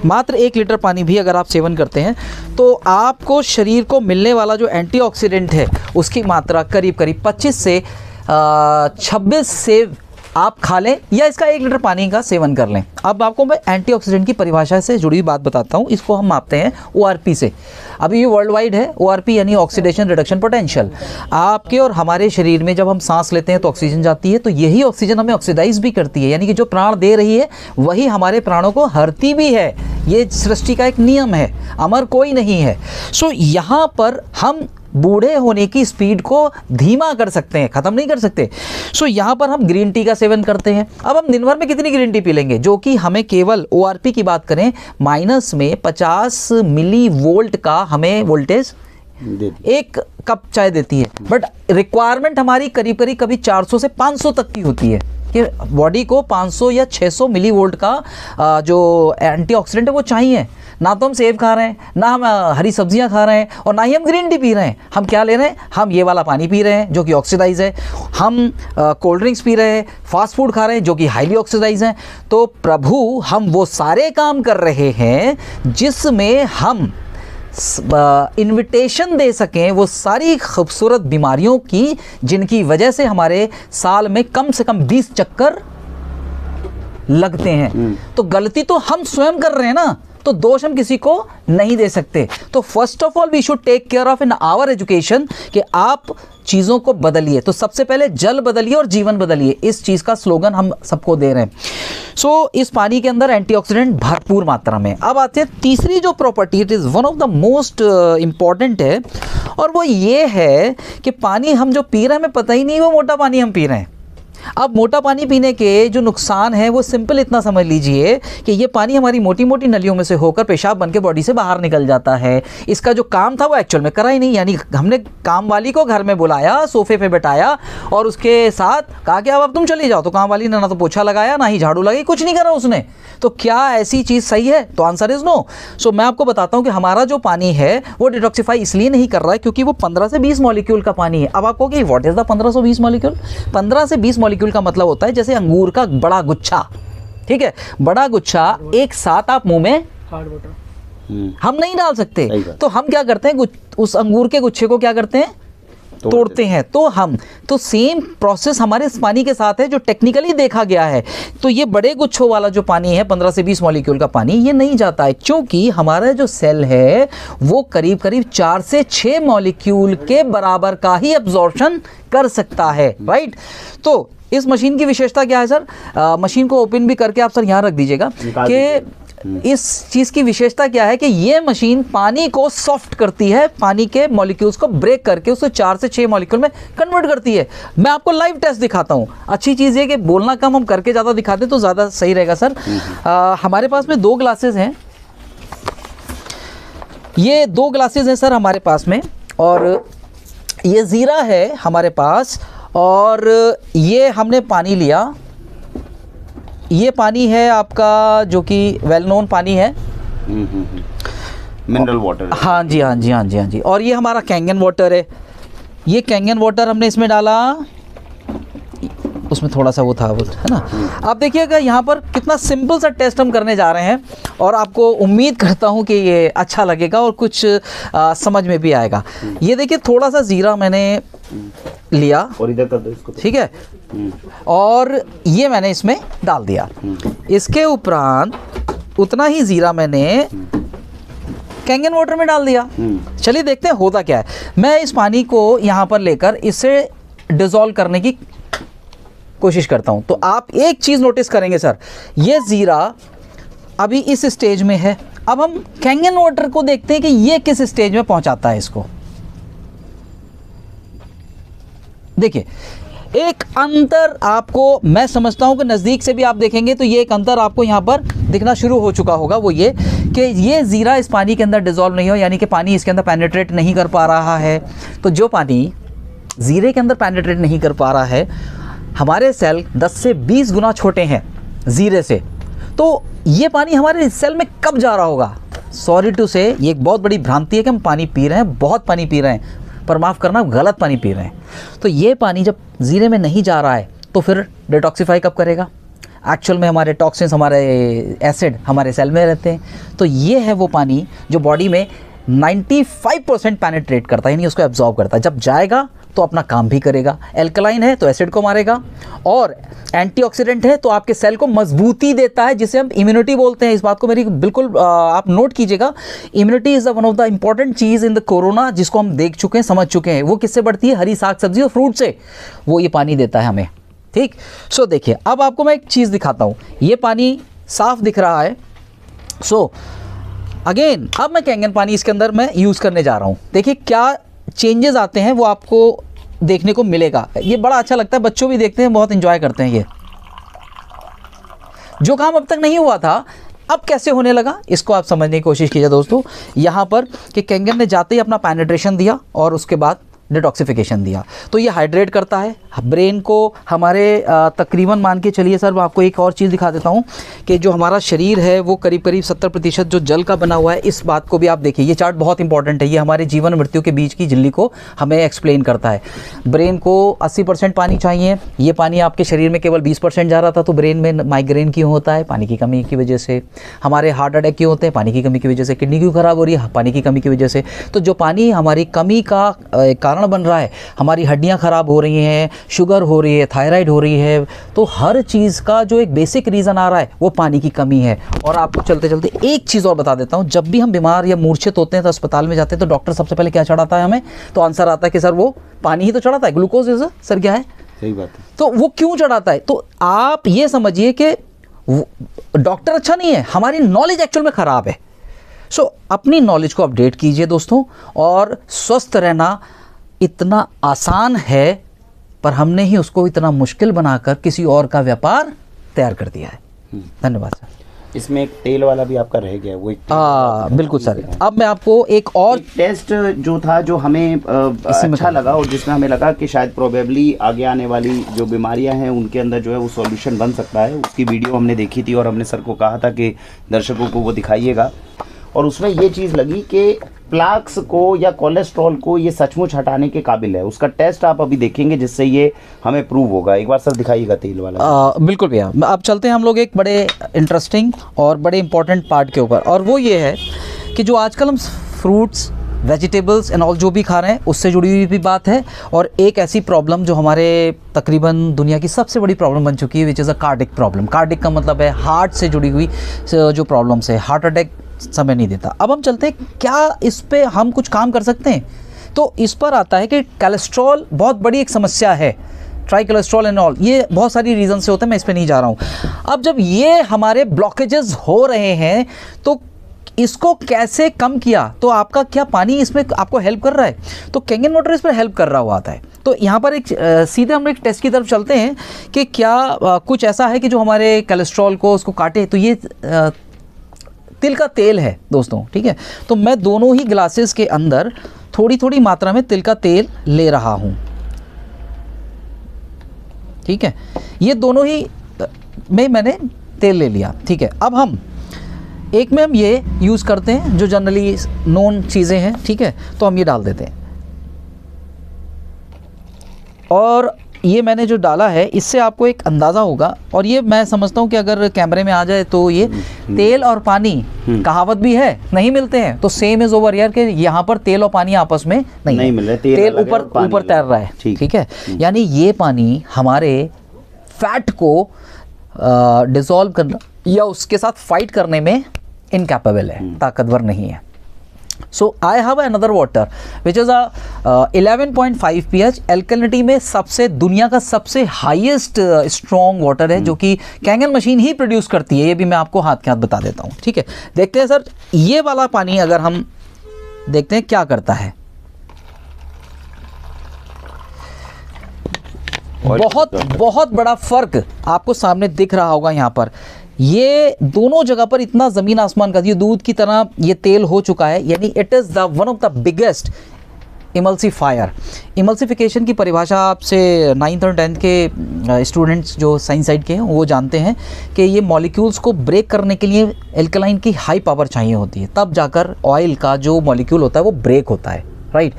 मात्र 1 लीटर पानी भी अगर आप सेवन करते हैं तो आपको शरीर को मिलने वाला जो एंटीऑक्सीडेंट है उसकी मात्रा करीब करीब 25 से 26 सेब आप खा लें या इसका 1 लीटर पानी का सेवन कर लें। अब आपको मैं एंटीऑक्सीडेंट की परिभाषा से जुड़ी हुई बात बताता हूँ। इसको हम मापते हैं ORP से। अभी ये वर्ल्ड वाइड है ORP, यानी ऑक्सीडेशन रिडक्शन पोटेंशियल। आपके और हमारे शरीर में जब हम सांस लेते हैं तो ऑक्सीजन जाती है, तो यही ऑक्सीजन हमें ऑक्सीडाइज भी करती है, यानी कि जो प्राण दे रही है वही हमारे प्राणों को हरती भी है। ये सृष्टि का एक नियम है, अमर कोई नहीं है। सो यहाँ पर हम बूढ़े होने की स्पीड को धीमा कर सकते हैं, ख़त्म नहीं कर सकते। सो यहाँ पर हम ग्रीन टी का सेवन करते हैं। अब हम दिन भर में कितनी ग्रीन टी पी लेंगे, जो कि हमें केवल ORP की बात करें माइनस में 50 मिली वोल्ट का हमें वोल्टेज 1 कप चाय देती है, बट रिक्वायरमेंट हमारी करीब करीब कभी 400 से 500 तक की होती है कि बॉडी को 500 या 600 मिली वोल्ट का जो एंटीऑक्सीडेंट है वो चाहिए। ना तो हम सेब खा रहे हैं, ना हम हरी सब्जियां खा रहे हैं, और ना ही हम ग्रीन टी पी रहे हैं। हम क्या ले रहे हैं, हम ये वाला पानी पी रहे हैं जो कि ऑक्सीडाइज है, हम कोल्ड ड्रिंक्स पी रहे हैं, फास्ट फूड खा रहे हैं जो कि हाईली ऑक्सीडाइज हैं। तो प्रभु हम वो सारे काम कर रहे हैं जिसमें हम इन्विटेशन दे सकें वो सारी खूबसूरत बीमारियों की, जिनकी वजह से हमारे साल में कम से कम 20 चक्कर लगते हैं। तो गलती तो हम स्वयं कर रहे हैं ना, तो दोष हम किसी को नहीं दे सकते। तो first of all we should take care of in our education कि आप चीज़ों को बदलिए। तो सबसे पहले जल बदलिए और जीवन बदलिए, इस चीज़ का स्लोगन हम सबको दे रहे हैं। सो इस पानी के अंदर एंटीऑक्सीडेंट भरपूर मात्रा में। अब आते हैं तीसरी जो property, it is one of the most important है, और वो ये है कि पानी हम जो पी रहे हैं हमें पता ही नहीं वो मोटा पानी हम पी रहे हैं। अब मोटा पानी पीने के जो नुकसान है वो सिंपल इतना समझ लीजिए कि ये पानी हमारी मोटी मोटी नलियों में से होकर पेशाब बन के बॉडी से बाहर निकल जाता है। इसका जो काम था वो एक्चुअल में करा ही नहीं, यानी हमने काम वाली को घर में बुलाया, सोफे पे बैठाया और उसके साथ कहा कि अब तुम चली जाओ, तो काम वाली ने ना तो पोछा लगाया ना ही झाड़ू लगाई, कुछ नहीं करा उसने। तो क्या ऐसी चीज़ सही है? तो आंसर इज़ नो। सो मैं आपको बताता हूँ कि हमारा जो पानी है वो डिटॉक्सिफाई इसलिए नहीं कर रहा है क्योंकि वो 15 से 20 मॉलिक्यूल का पानी है। अब आपको कि व्हाट इज़ द 15 से 20 मॉलिक्यूल? 15 से 20 मॉलिक्यूल का मतलब होता है जैसे अंगूर का बड़ा गुच्छा, ठीक है, बड़ा गुच्छा एक साथ आप मुंह में हम नहीं डाल सकते। तो हम क्या करते हैं, उस अंगूर के गुच्छे को क्या करते हैं, तोड़ते हैं। तो सेम प्रोसेस हमारे इस पानी के साथ है जो टेक्निकली देखा गया है। तो ये बड़े गुच्छों वाला जो पानी है 15 से 20 मॉलिक्यूल का पानी, ये नहीं जाता है क्योंकि हमारा जो सेल है वो करीब करीब 4 से 6 मॉलिक्यूल के बराबर का ही एब्जॉर्प्शन कर सकता है, राइट। तो इस मशीन की विशेषता क्या है सर? मशीन को ओपन भी करके आप सर यहाँ रख दीजिएगा कि इस चीज़ की विशेषता क्या है कि ये मशीन पानी को सॉफ्ट करती है, पानी के मॉलिक्यूल्स को ब्रेक करके उसे 4 से 6 मॉलिक्यूल में कन्वर्ट करती है। मैं आपको लाइव टेस्ट दिखाता हूँ। अच्छी चीज़ ये कि बोलना कम, हम करके ज़्यादा दिखाते तो ज़्यादा सही रहेगा सर। हमारे पास में 2 ग्लासेस हैं, ये 2 ग्लासेस हैं सर हमारे पास में, और ये ज़ीरा है हमारे पास, और ये हमने पानी लिया। ये पानी है आपका जो कि वेल नोन पानी है, मिनरल वाटर। हाँ जी, हाँ जी, हाँ जी, हाँ जी। और ये हमारा कैंगन वाटर है। ये कैंगन वाटर हमने इसमें डाला, उसमें थोड़ा सा वो था, वो है ना। आप देखिएगा यहाँ पर कितना सिंपल सा टेस्ट हम करने जा रहे हैं, और आपको उम्मीद करता हूँ कि ये अच्छा लगेगा और कुछ समझ में भी आएगा। ये देखिए थोड़ा सा ज़ीरा मैंने लिया, और इधर कर दो इसको, ठीक है, और ये मैंने इसमें डाल दिया। इसके उपरांत उतना ही ज़ीरा मैंने कैंगन वाटर में डाल दिया। चलिए देखते हैं होता क्या है। मैं इस पानी को यहाँ पर लेकर इसे डिज़ोल्व करने की कोशिश करता हूँ। तो आप एक चीज़ नोटिस करेंगे सर, ये ज़ीरा अभी इस स्टेज में है। अब हम कैंगन वाटर को देखते हैं कि ये किस स्टेज में पहुंचाता है इसको। देखिए एक अंतर आपको, मैं समझता हूं कि नज़दीक से भी आप देखेंगे तो ये एक अंतर आपको यहाँ पर दिखना शुरू हो चुका होगा। वो ये कि ये ज़ीरा इस पानी के अंदर डिज़ोल्व नहीं हो, यानी कि पानी इसके अंदर पेनिट्रेट नहीं कर पा रहा है। तो जो पानी ज़ीरे के अंदर पेनिट्रेट नहीं कर पा रहा है, हमारे सेल 10 से 20 गुना छोटे हैं ज़ीरे से, तो ये पानी हमारे सेल में कब जा रहा होगा? सॉरी टू से, ये एक बहुत बड़ी भ्रांति है कि हम पानी पी रहे हैं, बहुत पानी पी रहे हैं, पर माफ़ करना गलत पानी पी रहे हैं। तो ये पानी जब ज़ीरे में नहीं जा रहा है तो फिर डिटॉक्सिफाई कब करेगा? एक्चुअल में हमारे टॉक्सिन्स, हमारे एसिड हमारे सेल में रहते हैं। तो ये है वो पानी जो बॉडी में 95% पेनिट्रेट करता है, यानी उसको एब्जॉर्ब करता है। जब जाएगा तो अपना काम भी करेगा। एल्कलाइन है तो एसिड को मारेगा, और एंटीऑक्सीडेंट है तो आपके सेल को मजबूती देता है, जिसे हम इम्यूनिटी बोलते हैं। इस बात को मेरी बिल्कुल आप नोट कीजिएगा। Immunity is one of the important cheese in the corona, जिसको हम देख चुके हैं, समझ चुके हैं। वो किससे बढ़ती है? हरी साग सब्जी और फ्रूट से। वो ये पानी देता है हमें, ठीक। सो देखिए, अब आपको मैं एक चीज़ दिखाता हूँ। ये पानी साफ दिख रहा है। सो अगेन अब मैं कैंगन पानी इसके अंदर मैं यूज़ करने जा रहा हूँ। देखिए क्या चेंजेस आते हैं वो आपको देखने को मिलेगा। ये बड़ा अच्छा लगता है, बच्चों भी देखते हैं, बहुत एंजॉय करते हैं। ये जो काम अब तक नहीं हुआ था अब कैसे होने लगा, इसको आप समझने की कोशिश कीजिए दोस्तों। यहाँ पर कि कैंगन ने जाते ही अपना पेनिट्रेशन दिया और उसके बाद डिटॉक्सिफिकेशन दिया, तो ये हाइड्रेट करता है ब्रेन को हमारे। तकरीबन मान के चलिए सर, मैं आपको एक और चीज़ दिखा देता हूँ कि जो हमारा शरीर है वो करीब करीब 70% जो जल का बना हुआ है। इस बात को भी आप देखिए, ये चार्ट बहुत इंपॉर्टेंट है। ये हमारे जीवन मृत्यु के बीच की झिल्ली को हमें एक्सप्लेन करता है। ब्रेन को 80% पानी चाहिए, ये पानी आपके शरीर में केवल 20% जा रहा था, तो ब्रेन में माइग्रेन क्यों होता है? पानी की कमी की वजह से। हमारे हार्ट अटैक क्यों होते हैं? पानी की कमी की वजह से। किडनी क्यों खराब हो रही है? पानी की कमी की वजह से। तो जो पानी हमारी कमी का कारण बन रहा है, हमारी हड्डियां खराब हो रही हैं, शुगर हो रही है, थायराइड हो रही है, तो हर चीज़ का जो एक बेसिक रीज़न आ रहा है वो पानी की कमी है। और आपको चलते चलते एक चीज़ और बता देता हूँ, जब भी हम बीमार या मूर्छित होते हैं तो अस्पताल में जाते हैं तो डॉक्टर सबसे पहले क्या चढ़ाता है हमें? तो आंसर आता है कि सर वो पानी ही तो चढ़ाता है, ग्लूकोज है सर, क्या है? सही बात है। तो वो क्यों चढ़ाता है? तो आप ये समझिए कि डॉक्टर अच्छा नहीं है, हमारी नॉलेज एक्चुअल में ख़राब है। सो अपनी नॉलेज को अपडेट कीजिए दोस्तों, और स्वस्थ रहना इतना आसान है, पर हमने ही उसको इतना मुश्किल बनाकर किसी और का व्यापार तैयार कर दिया है। धन्यवाद सर। इसमें एक तेल वाला भी आपका रह गया, वो एक बिल्कुल सर। अब मैं आपको एक और टेस्ट जो था, जो हमें अच्छा लगा और जिसमें हमें लगा कि शायद प्रोबेबली आगे आने वाली जो बीमारियां हैं उनके अंदर जो है वो सॉल्यूशन बन सकता है, उसकी वीडियो हमने देखी थी और हमने सर को कहा था कि दर्शकों को वो दिखाइएगा। और उसमें ये चीज़ लगी कि प्लाक्स को या कोलेस्ट्रॉल को ये सचमुच हटाने के काबिल है। उसका टेस्ट आप अभी देखेंगे जिससे ये हमें प्रूव होगा। एक बार सर दिखाइएगा तेल वाला। बिल्कुल भैया। अब चलते हैं हम लोग एक बड़े इंटरेस्टिंग और बड़े इंपॉर्टेंट पार्ट के ऊपर, और वो ये है कि जो आजकल हम फ्रूट्स, वेजिटेबल्स एंड ऑल जो भी खा रहे हैं उससे जुड़ी हुई भी बात है। और एक ऐसी प्रॉब्लम जो हमारे तकरीबन दुनिया की सबसे बड़ी प्रॉब्लम बन चुकी है, which is a cardiac problem. Cardiac का मतलब है हार्ट से जुड़ी हुई जो प्रॉब्लम्स है। हार्ट अटैक समय नहीं देता। अब हम चलते हैं, क्या इस पे हम कुछ काम कर सकते हैं? तो इस पर आता है कि कोलेस्ट्रॉल बहुत बड़ी एक समस्या है, ट्राई कोलेस्ट्रॉल एंड ऑल, ये बहुत सारी रीज़न से होता है, मैं इस पे नहीं जा रहा हूँ। अब जब ये हमारे ब्लॉकेजेस हो रहे हैं तो इसको कैसे कम किया? तो आपका क्या पानी इसमें आपको हेल्प कर रहा है? तो कैंगन वाटर इस पर हेल्प कर रहा हुआ आता है। तो यहाँ पर एक सीधे हम एक टेस्ट की तरफ चलते हैं कि क्या कुछ ऐसा है कि जो हमारे कोलेस्ट्रॉल को उसको काटे। तो ये तिल का तेल है दोस्तों, ठीक है। तो मैं दोनों ही ग्लासेस के अंदर थोड़ी थोड़ी मात्रा में तिल का तेल ले रहा हूं, ठीक है। ये दोनों ही में मैंने तेल ले लिया, ठीक है। अब हम एक में हम ये यूज़ करते हैं जो जनरली नोन चीज़ें हैं, ठीक है। तो हम ये डाल देते हैं, और ये मैंने जो डाला है इससे आपको एक अंदाज़ा होगा, और ये मैं समझता हूँ कि अगर कैमरे में आ जाए तो ये तेल और पानी, कहावत भी है, नहीं मिलते हैं तो सेम इज ओवर यार, कि यहाँ पर तेल और पानी आपस में नहीं मिल रहा है, तेल ऊपर तैर रहा है, ठीक है। यानी ये पानी हमारे फैट को डिसॉल्व करना या उसके साथ फाइट करने में इनकैपेबल है, ताकतवर नहीं है। So I have another water which is a 11.5 pH alkalinity में सबसे दुनिया का सबसे हाईएस्ट स्ट्रॉन्ग वाटर है जो कि कैंगन मशीन ही प्रोड्यूस करती है। ये भी मैं आपको हाथ के हाथ बता देता हूँ, ठीक है। देखते हैं सर, ये वाला पानी अगर हम देखते हैं क्या करता है। बहुत बड़ा फर्क आपको सामने दिख रहा होगा यहाँ पर। ये दोनों जगह पर इतना ज़मीन आसमान का, ये दूध की तरह ये तेल हो चुका है, यानी it is the one of the biggest emulsifier. Emulsification की परिभाषा आपसे 9th और 10th के स्टूडेंट्स जो साइंस साइड के हैं वो जानते हैं कि ये मॉलिक्यूल्स को ब्रेक करने के लिए एल्कलाइन की हाई पावर चाहिए होती है, तब जाकर ऑयल का जो मॉलिक्यूल होता है वो ब्रेक होता है, राइट।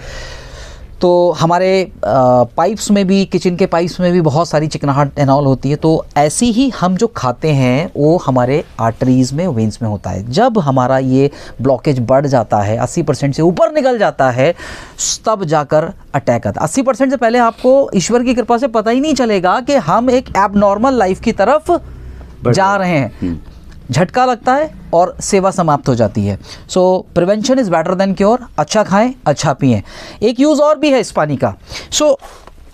तो हमारे पाइप्स में भी, किचन के पाइप्स में भी बहुत सारी चिकनाहट एनॉल होती है। तो ऐसी ही हम जो खाते हैं वो हमारे आर्टरीज़ में, वेंस में होता है। जब हमारा ये ब्लॉकेज बढ़ जाता है, 80% से ऊपर निकल जाता है, तब जाकर अटैक आता है। 80% से पहले आपको ईश्वर की कृपा से पता ही नहीं चलेगा कि हम एक एबनॉर्मल लाइफ की तरफ जा रहे हैं। झटका लगता है और सेवा समाप्त हो जाती है। सो prevention is better than cure. अच्छा खाएं, अच्छा पिएं। एक यूज़ और भी है इस पानी का। सो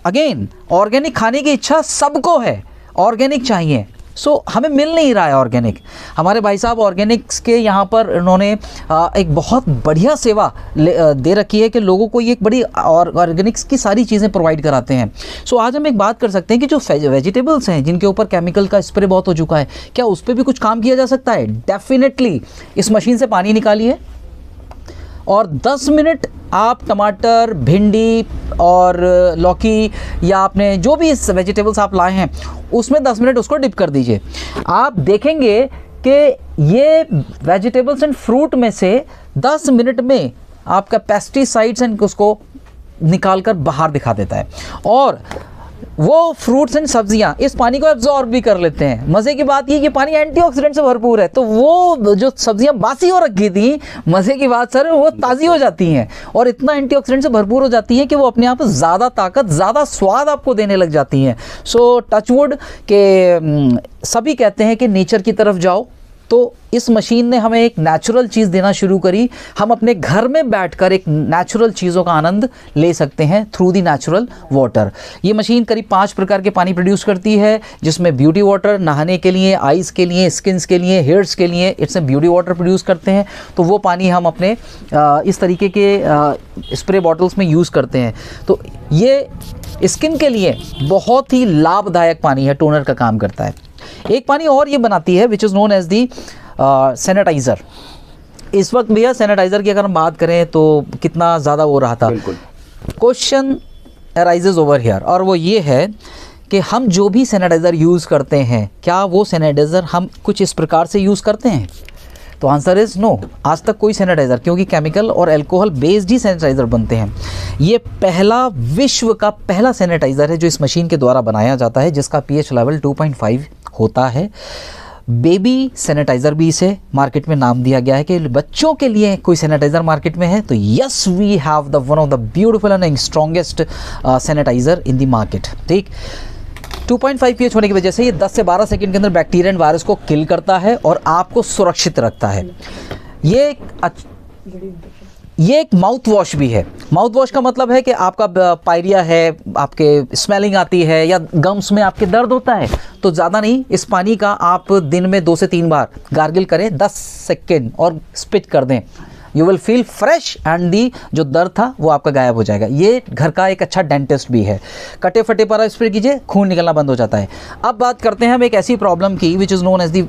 अगेन, ऑर्गेनिक खाने की इच्छा सबको है, ऑर्गेनिक चाहिए। सो हमें मिल नहीं रहा है ऑर्गेनिक। हमारे भाई साहब ऑर्गेनिक्स के यहाँ पर इन्होंने एक बहुत बढ़िया सेवा दे रखी है कि लोगों को ये एक बड़ी ऑर्गेनिक्स की सारी चीज़ें प्रोवाइड कराते हैं। सो आज हम एक बात कर सकते हैं कि जो वेजिटेबल्स हैं जिनके ऊपर केमिकल का स्प्रे बहुत हो चुका है, क्या उस पर भी कुछ काम किया जा सकता है? डेफिनेटली। इस मशीन से पानी निकालिए और 10 मिनट आप टमाटर, भिंडी और लौकी या आपने जो भी इस वेजिटेबल्स आप लाए हैं उसमें 10 मिनट उसको डिप कर दीजिए। आप देखेंगे कि ये वेजिटेबल्स एंड फ्रूट में से 10 मिनट में आपका पेस्टिसाइड्स एंड उसको निकाल कर बाहर दिखा देता है। और वो फ्रूट्स एंड सब्जियां इस पानी को एब्जॉर्ब भी कर लेते हैं। मज़े की बात ये कि पानी एंटीऑक्सीडेंट से भरपूर है, तो वो जो सब्जियां बासी हो रखी थी, मज़े की बात सर, वो ताज़ी हो जाती हैं और इतना एंटीऑक्सीडेंट से भरपूर हो जाती हैं कि वो अपने आप ज़्यादा ताकत, ज़्यादा स्वाद आपको देने लग जाती हैं। सो टचवुड के सभी कहते हैं कि नेचर की तरफ जाओ। तो इस मशीन ने हमें एक नेचुरल चीज़ देना शुरू करी। हम अपने घर में बैठकर एक नेचुरल चीज़ों का आनंद ले सकते हैं थ्रू दी नेचुरल वाटर। ये मशीन करीब 5 प्रकार के पानी प्रोड्यूस करती है, जिसमें ब्यूटी वाटर नहाने के लिए, आइज़ के लिए, स्किन्स के लिए, हेयर्स के लिए it's a beauty water produce करते हैं। तो वो पानी हम अपने इस तरीके के स्प्रे बॉटल्स में यूज़ करते हैं। तो ये स्किन के लिए बहुत ही लाभदायक पानी है, टोनर का काम करता है। एक पानी और ये बनाती है which is known as the sanitiser. इस वक्त भैया सैनिटाइज़र की अगर हम बात करें तो कितना ज़्यादा हो रहा था। क्वेश्चन अराइजेज ओवर हियर, और वो ये है कि हम जो भी सैनिटाइज़र यूज़ करते हैं, क्या वो सैनिटाइज़र हम कुछ इस प्रकार से यूज़ करते हैं? तो आंसर इज़ नो। आज तक कोई सैनिटाइज़र, क्योंकि केमिकल और अल्कोहल बेस्ड ही सैनिटाइज़र बनते हैं। ये पहला, विश्व का पहला सैनिटाइज़र है जो इस मशीन के द्वारा बनाया जाता है, जिसका pH लेवल 2.5 होता है। बेबी सैनिटाइज़र भी इसे मार्केट में नाम दिया गया है कि बच्चों के लिए कोई सैनिटाइज़र मार्केट में है। तो yes, we have the one of the beautiful and strongest sanitiser in the market. ठीक, 2.5 pH होने की वजह से ये 10 से 12 सेकंड के अंदर बैक्टीरिया एंड वायरस को किल करता है और आपको सुरक्षित रखता है। ये एक माउथ वॉश भी है। माउथ वॉश का मतलब है कि आपका पायरिया है, आपके स्मेलिंग आती है या गम्स में आपके दर्द होता है, तो ज़्यादा नहीं, इस पानी का आप दिन में 2 से 3 बार गार्गिल करें 10 सेकेंड और स्पिट कर दें। You will feel fresh and the जो दर्द था वो आपका गायब हो जाएगा। ये घर का एक अच्छा डेंटिस्ट भी है। कटे फटे पर स्प्रे कीजिए, खून निकलना बंद हो जाता है। अब बात करते हैं हम एक ऐसी प्रॉब्लम की which is known as the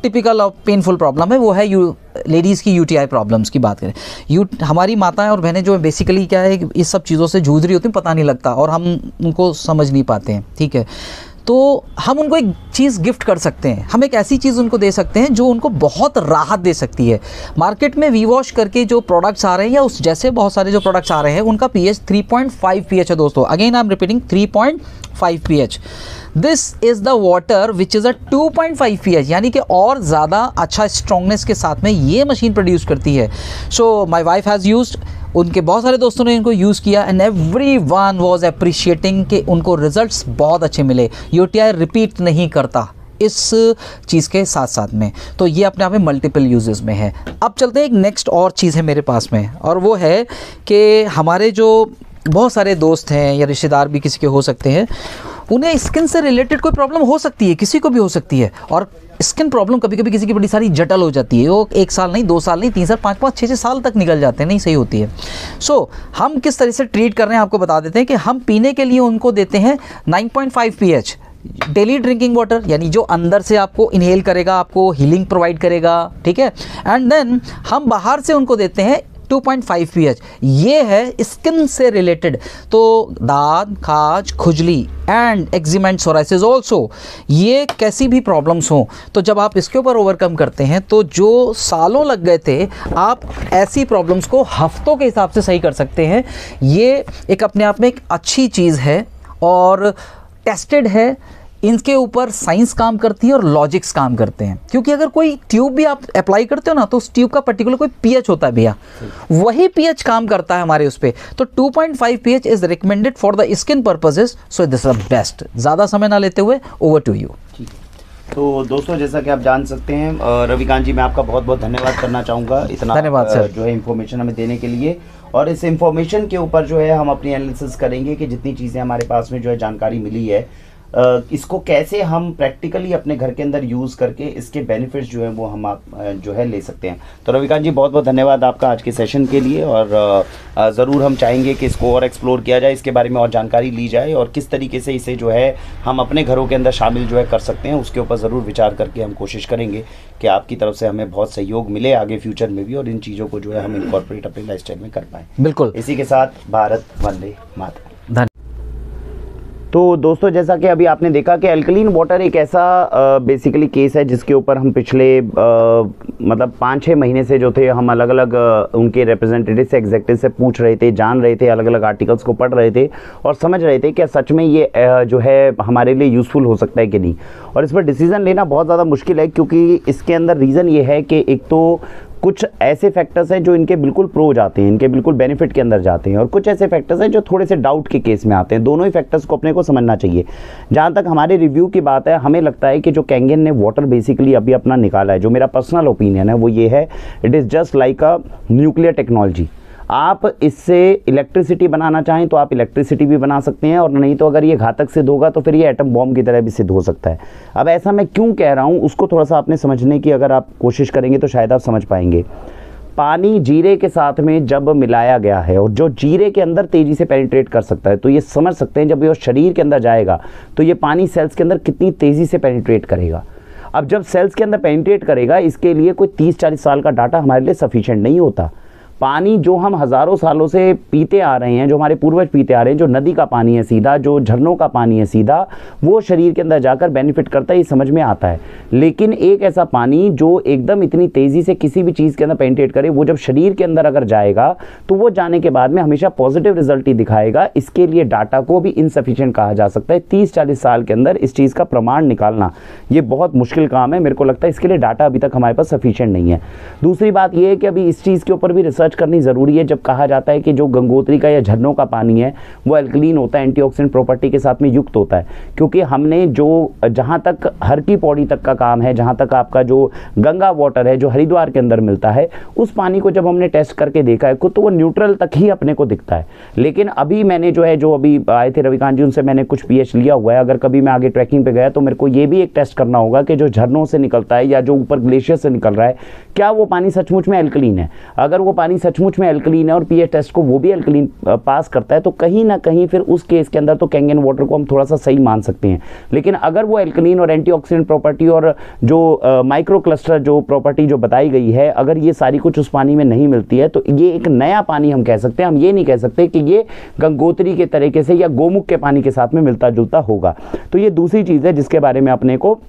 typical और पेनफुल प्रॉब्लम है, वो है लेडीज़ की यूटीआई प्रॉब्लम्स की बात करें। हमारी माताएं और बहनें जो बेसिकली क्या है, इस सब चीज़ों से जूझ रही होती हैं, पता नहीं लगता और हम उनको समझ नहीं पाते हैं। ठीक है, तो हम उनको एक चीज़ गिफ्ट कर सकते हैं। हम एक ऐसी चीज़ उनको दे सकते हैं जो उनको बहुत राहत दे सकती है। मार्केट में वी वॉश करके जो प्रोडक्ट्स आ रहे हैं या उस जैसे बहुत सारे जो प्रोडक्ट्स आ रहे हैं, उनका pH 3.5 pH है दोस्तों। Again I am repeating, 3.5 pH। This is the water which is a 2.5 pH, यानी कि और ज़्यादा अच्छा स्ट्रॉन्गनेस के साथ में ये मशीन प्रोड्यूस करती है। सो माई वाइफ हैज़ यूज्ड, उनके बहुत सारे दोस्तों ने इनको यूज़ किया and every one was appreciating कि उनको रिजल्ट्स बहुत अच्छे मिले। यूटीआई रिपीट नहीं करता, इस चीज़ के साथ साथ में। तो ये अपने आप में मल्टीपल यूजेस में है। अब चलते हैं, एक नेक्स्ट और चीज़ है मेरे पास में, और वो है कि हमारे जो बहुत सारे दोस्त हैं या रिश्तेदार भी किसी के हो सकते हैं, उन्हें स्किन से रिलेटेड कोई प्रॉब्लम हो सकती है, किसी को भी हो सकती है। और स्किन प्रॉब्लम कभी कभी किसी की बड़ी सारी जटिल हो जाती है, वो 1 साल नहीं, 2 साल नहीं, 3 साल, 5-5, 6-6 साल तक निकल जाते हैं, नहीं सही होती है। सो हम किस तरह से ट्रीट कर रहे हैं आपको बता देते हैं कि हम पीने के लिए उनको देते हैं 9.5 pH डेली ड्रिंकिंग वाटर, यानी जो अंदर से आपको इनहेल करेगा, आपको हीलिंग प्रोवाइड करेगा, ठीक है। एंड देन हम बाहर से उनको देते हैं 2.5 pH, ये है स्किन से रिलेटेड। तो दाद, खाज, खुजली and eczema and psoriasis also, ये कैसी भी प्रॉब्लम्स हो, तो जब आप इसके ऊपर ओवरकम करते हैं तो जो सालों लग गए थे, आप ऐसी प्रॉब्लम्स को हफ्तों के हिसाब से सही कर सकते हैं। ये एक अपने आप में एक अच्छी चीज़ है और टेस्टेड है। इनके ऊपर साइंस काम करती है और लॉजिक्स काम करते हैं, क्योंकि अगर कोई ट्यूब भी आप अप्लाई करते हो ना, तो उस ट्यूब का पर्टिकुलर कोई पीएच होता है भैया, वही पीएच काम करता है हमारे उस पर। तो 2.5 pH is recommended for the skin purposes, so this is the best. ज़्यादा समय ना लेते हुए ओवर टू यू। तो दोस्तों, जैसा कि आप जान सकते हैं, रविकांत जी, मैं आपका बहुत बहुत धन्यवाद करना चाहूँगा इतना धन्यवाद सर जो है इन्फॉर्मेशन हमें देने के लिए। और इस इन्फॉर्मेशन के ऊपर जो है हम अपनी एनालिसिस करेंगे कि जितनी चीज़ें हमारे पास में जो है जानकारी मिली है, इसको कैसे हम प्रैक्टिकली अपने घर के अंदर यूज़ करके इसके बेनिफिट्स जो है वो हम आप जो है ले सकते हैं। तो रविकांत जी, बहुत बहुत धन्यवाद आपका आज के सेशन के लिए, और ज़रूर हम चाहेंगे कि इसको और एक्सप्लोर किया जाए, इसके बारे में और जानकारी ली जाए, और किस तरीके से इसे जो है हम अपने घरों के अंदर शामिल जो है कर सकते हैं, उसके ऊपर ज़रूर विचार करके हम कोशिश करेंगे कि आपकी तरफ से हमें बहुत सहयोग मिले आगे फ्यूचर में भी, और इन चीज़ों को जो है हम इनकॉर्पोरेट अपने लाइफस्टाइल में कर पाएँ। बिल्कुल। इसी के साथ भारत वंदे मातरम। तो दोस्तों, जैसा कि अभी आपने देखा कि अल्कलीन वाटर एक ऐसा बेसिकली केस है जिसके ऊपर हम पिछले मतलब 5-6 महीने से जो थे, हम अलग अलग उनके रिप्रेजेंटेटिव से, एग्जेक्टिव से पूछ रहे थे, जान रहे थे, अलग अलग आर्टिकल्स को पढ़ रहे थे और समझ रहे थे कि सच में ये जो है हमारे लिए यूज़फुल हो सकता है कि नहीं। और इस पर डिसीज़न लेना बहुत ज़्यादा मुश्किल है, क्योंकि इसके अंदर रीज़न ये है कि एक तो कुछ ऐसे फैक्टर्स हैं जो इनके बिल्कुल प्रो जाते हैं, इनके बिल्कुल बेनिफिट के अंदर जाते हैं, और कुछ ऐसे फैक्टर्स हैं जो थोड़े से डाउट के केस में आते हैं। दोनों ही फैक्टर्स को अपने को समझना चाहिए। जहाँ तक हमारे रिव्यू की बात है, हमें लगता है कि जो कैंगन ने वाटर बेसिकली अभी अपना निकाला है, जो मेरा पर्सनल ओपिनियन है वो ये है, it is just like a nuclear technology. आप इससे इलेक्ट्रिसिटी बनाना चाहें तो आप इलेक्ट्रिसिटी भी बना सकते हैं, और नहीं तो अगर ये घातक सिद्ध होगा तो फिर ये एटम बॉम्ब की तरह भी सिद्ध हो सकता है। अब ऐसा मैं क्यों कह रहा हूँ, उसको थोड़ा सा आपने समझने की अगर आप कोशिश करेंगे तो शायद आप समझ पाएंगे। पानी जीरे के साथ में जब मिलाया गया है, और जो जीरे के अंदर तेज़ी से पेनिट्रेट कर सकता है, तो ये समझ सकते हैं जब ये शरीर के अंदर जाएगा तो ये पानी सेल्स के अंदर कितनी तेज़ी से पेनिट्रेट करेगा। अब जब सेल्स के अंदर पेनिट्रेट करेगा, इसके लिए कोई 30-40 साल का डाटा हमारे लिए सफिशिएंट नहीं होता। पानी जो हम हज़ारों सालों से पीते आ रहे हैं, जो हमारे पूर्वज पीते आ रहे हैं, जो नदी का पानी है सीधा, जो झरनों का पानी है सीधा, वो शरीर के अंदर जाकर बेनिफिट करता है, ये समझ में आता है। लेकिन एक ऐसा पानी जो एकदम इतनी तेज़ी से किसी भी चीज़ के अंदर पेनिट्रेट करे, वो जब शरीर के अंदर अगर जाएगा तो वो जाने के बाद में हमेशा पॉजिटिव रिजल्ट ही दिखाएगा। इसके लिए डाटा को भी इनसफिशिएंट कहा जा सकता है। 30-40 साल के अंदर इस चीज़ का प्रमाण निकालना ये बहुत मुश्किल काम है। मेरे को लगता है इसके लिए डाटा अभी तक हमारे पास सफिशिएंट नहीं है। दूसरी बात ये है कि अभी इस चीज़ के ऊपर भी रिसर्च करनी ज़रूरी है। जब कहा जाता है कि जो गंगोत्री का या झरनों का पानी है वो एल्कलीन होता है, एंटीऑक्सीडेंट प्रॉपर्टी के साथ में युक्त होता है, क्योंकि हमने जो जहाँ तक हर की पौड़ी तक का काम है, जहाँ तक आपका जो गंगा वाटर है जो हरिद्वार के अंदर मिलता है, उस पानी को जब हमने टेस्ट करके देखा है तो वो न्यूट्रल तक ही अपने को दिखता है। लेकिन अभी मैंने जो है, जो अभी आए थे रविकांत जी, उनसे मैंने कुछ पीएच लिया हुआ है। अगर कभी मैं आगे ट्रैकिंग पे गया तो मेरे को ये भी एक टेस्ट करना होगा कि जो झरनों से निकलता है या जो ऊपर ग्लेशियर से निकल रहा है, क्या वो पानी सचमुच में एल्कलीन है। अगर वो पानी सचमुच में एल्कलीन है और पीएच टेस्ट को वो भी एल्कलीन पास करता है, तो कहीं ना कहीं फिर उस केस के अंदर तो कैंगन वाटर को हम थोड़ा सा सही मान सकते हैं। लेकिन अगर वो एल्कलीन और एंटीऑक्सीडेंट प्रॉपर्टी और जो माइक्रो क्लस्टर जो प्रॉपर्टी जो बताई गई है, अगर ये सारी कुछ उस पानी में नहीं मिलती है, तो ये एक नया पानी हम कह सकते हैं। हम ये नहीं कह सकते कि ये गंगोत्री के तरीके से या गोमुख के पानी के साथ में मिलता जुलता होगा। तो ये दूसरी चीज़ है जिसके बारे में अपने को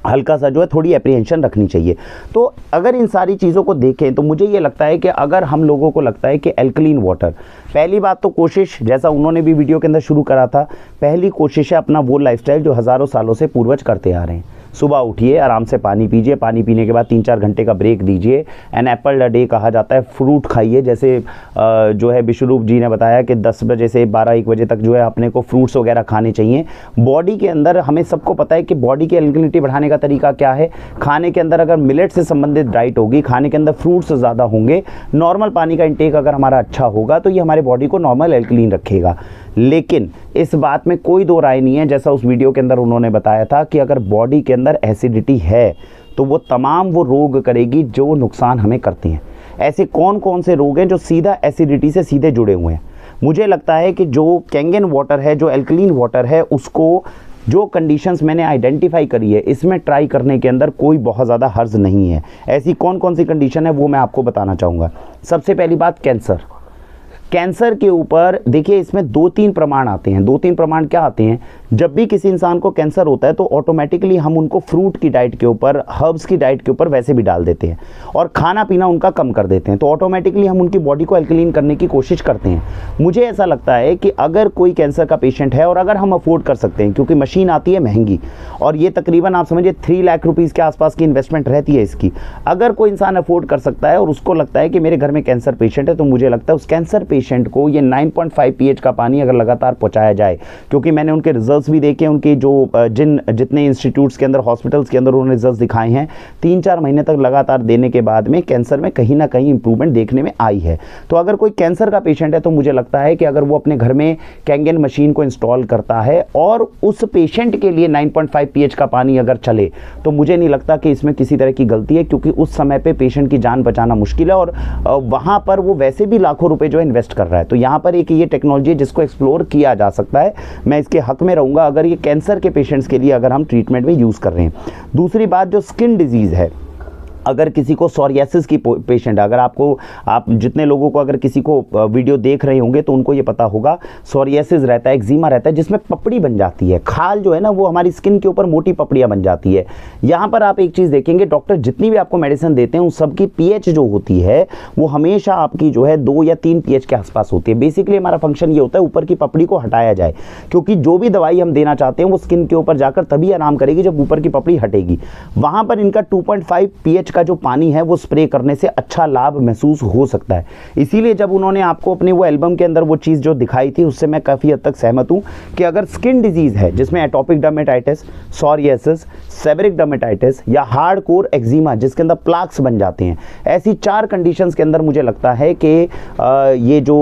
हल्का सा जो है थोड़ी एप्रीहेंशन रखनी चाहिए। तो अगर इन सारी चीज़ों को देखें तो मुझे ये लगता है कि अगर हम लोगों को लगता है कि एल्कलीन वाटर, पहली बात तो कोशिश, जैसा उन्होंने भी वीडियो के अंदर शुरू करा था, पहली कोशिश है अपना वो लाइफस्टाइल जो हज़ारों सालों से पूर्वज करते आ रहे हैं। सुबह उठिए, आराम से पानी पीजिए, पानी पीने के बाद 3-4 घंटे का ब्रेक दीजिए। एन एप्पल अ डे कहा जाता है। फ्रूट खाइए, जैसे जो है विश्वरूप जी ने बताया कि 10 बजे से 12-1 बजे तक जो है अपने को फ्रूट्स वगैरह खाने चाहिए। बॉडी के अंदर हमें सबको पता है कि बॉडी की एल्कलिनिटी बढ़ाने का तरीका क्या है। खाने के अंदर अगर मिलेट से संबंधित डाइट होगी, खाने के अंदर फ्रूट्स ज़्यादा होंगे, नॉर्मल पानी का इंटेक अगर हमारा अच्छा होगा तो ये हमारे बॉडी को नॉर्मल एल्कलीन रखेगा। लेकिन इस बात में कोई दो राय नहीं है, जैसा उस वीडियो के अंदर उन्होंने बताया था कि अगर बॉडी के अंदर एसिडिटी है तो वो तमाम वो रोग करेगी जो नुकसान हमें करती हैं। ऐसे कौन कौन से रोग हैं जो सीधा एसिडिटी से सीधे जुड़े हुए हैं? मुझे लगता है कि जो कैंगन वाटर है, जो एल्कलीन वाटर है, उसको जो कंडीशंस मैंने आइडेंटिफाई करी है इसमें ट्राई करने के अंदर कोई बहुत ज़्यादा हर्ज नहीं है। ऐसी कौन कौन सी कंडीशन है वो मैं आपको बताना चाहूँगा। सबसे पहली बात, कैंसर। कैंसर के ऊपर देखिए, इसमें 2-3 प्रमाण आते हैं। 2-3 प्रमाण क्या आते हैं? जब भी किसी इंसान को कैंसर होता है तो ऑटोमेटिकली हम उनको फ्रूट की डाइट के ऊपर, हर्ब्स की डाइट के ऊपर वैसे भी डाल देते हैं और खाना पीना उनका कम कर देते हैं, तो ऑटोमेटिकली हम उनकी बॉडी को एल्कलीन करने की कोशिश करते हैं। मुझे ऐसा लगता है कि अगर कोई कैंसर का पेशेंट है और अगर हम अफोर्ड कर सकते हैं, क्योंकि मशीन आती है महंगी और ये तकरीबन आप समझिए 3 लाख रुपीज़ के आसपास की इन्वेस्टमेंट रहती है इसकी। अगर कोई इंसान अफोर्ड कर सकता है और उसको लगता है कि मेरे घर में कैंसर पेशेंट है, तो मुझे लगता है उस कैंसर पेशेंट को ये 9.5 pH का पानी अगर लगातार पहुंचाया जाए, क्योंकि मैंने उनके रिजल्ट्स भी देखे, उनके जो जितने इंस्टीट्यूट्स के अंदर, हॉस्पिटल्स के अंदर उन्होंने रिजल्ट्स दिखाए हैं, 3-4 महीने तक लगातार देने के बाद में कैंसर में कहीं ना कहीं इंप्रूवमेंट देखने में आई है। तो अगर कोई कैंसर का पेशेंट है तो मुझे लगता है कि अगर वो अपने घर में कैंगन मशीन को इंस्टॉल करता है और उस पेशेंट के लिए 9.5 pH का पानी अगर चले, तो मुझे नहीं लगता कि इसमें किसी तरह की गलती है, क्योंकि उस समय पे पेशेंट की जान बचाना मुश्किल है और वहाँ पर वो वैसे भी लाखों रुपए जो इन्वेस्ट कर रहा है। तो यहाँ पर एक ये टेक्नोलॉजी है जिसको एक्सप्लोर किया जा सकता है। मैं इसके हक में रहूँगा अगर ये कैंसर के पेशेंट्स के लिए अगर हम ट्रीटमेंट में यूज़ कर रहे हैं। दूसरी बात, जो स्किन डिजीज़ है, अगर किसी को सोरियासिस की पेशेंट, अगर आप जितने लोगों को अगर किसी को वीडियो देख रहे होंगे तो उनको ये पता होगा, सोरियासिस रहता है, एक्जिमा रहता है, जिसमें पपड़ी बन जाती है, खाल जो है ना वो हमारी स्किन के ऊपर मोटी पपड़ियाँ बन जाती है। यहाँ पर आप एक चीज़ देखेंगे, डॉक्टर जितनी भी आपको मेडिसिन देते हैं उन सबकी pH जो होती है वो हमेशा आपकी जो है 2 या 3 pH के आसपास होती है। बेसिकली हमारा फंक्शन ये होता है ऊपर की पपड़ी को हटाया जाए, क्योंकि जो भी दवाई हम देना चाहते हैं वो स्किन के ऊपर जाकर तभी आराम करेगी जब ऊपर की पपड़ी हटेगी। वहाँ पर इनका 2.5 pH का जो पानी है वो स्प्रे करने से अच्छा लाभ महसूस हो सकता है। इसीलिए जब उन्होंने आपको अपनी वो एल्बम के अंदर वो चीज़ जो दिखाई थी उससे मैं काफ़ी हद तक सहमत हूँ कि अगर स्किन डिजीज़ है जिसमें एटोपिक डर्मेटाइटिस, सोरियासिस, सेबरिक डर्मेटाइटिस या हार्डकोर एक्जिमा जिसके अंदर प्लाक्स बन जाते हैं, ऐसी 4 कंडीशंस के अंदर मुझे लगता है कि ये जो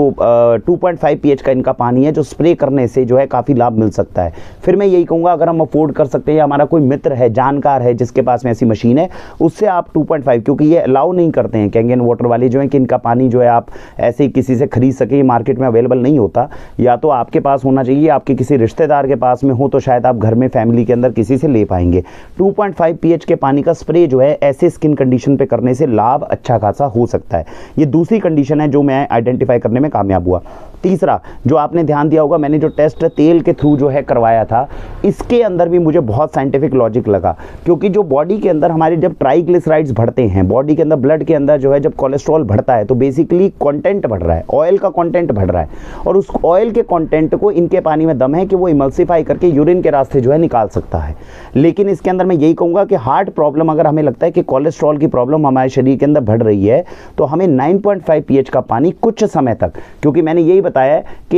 2.5 pH का इनका पानी है जो स्प्रे करने से जो है काफ़ी लाभ मिल सकता है। फिर मैं यही कहूँगा, अगर हम अफोर्ड कर सकते हैं या हमारा कोई मित्र है, जानकार है जिसके पास में ऐसी मशीन है, उससे आप 2.5, क्योंकि ये अलाउ नहीं करते हैं कैंगन वाटर वाले जो है कि इनका पानी जो है आप ऐसे ही किसी से खरीद सके, मार्केट में अवेलेबल नहीं होता। या तो आपके पास होना चाहिए, आपके किसी रिश्तेदार के पास में हो तो शायद आप घर में फैमिली के अंदर किसी से ले पाएंगे। 2.5 pH के पानी का स्प्रे जो है ऐसे स्किन कंडीशन पे करने से लाभ अच्छा खासा हो सकता है। ये दूसरी कंडीशन है जो मैं आइडेंटिफाई करने में कामयाब हुआ। तीसरा, जो आपने ध्यान दिया होगा, मैंने जो टेस्ट तेल के थ्रू जो है करवाया था, इसके अंदर भी मुझे बहुत साइंटिफिक लॉजिक लगा, क्योंकि जो बॉडी के अंदर हमारे जब ट्राइग्लिसराइड्स बढ़ते हैं, बॉडी के अंदर ब्लड के अंदर जो है जब कोलेस्ट्रॉल बढ़ता है तो बेसिकली कंटेंट बढ़ रहा है, ऑयल का कंटेंट बढ़ रहा है, और उस ऑयल के कंटेंट को इनके पानी में दम है कि वो इमल्सिफाई करके यूरिन के रास्ते जो है निकाल सकता है। लेकिन इसके अंदर मैं यही कहूँगा कि हार्ट प्रॉब्लम, अगर हमें लगता है कि कोलेस्ट्रॉल की प्रॉब्लम हमारे शरीर के अंदर बढ़ रही है, तो हमें 9.5 pH का पानी कुछ समय तक, क्योंकि मैंने यही बताया कि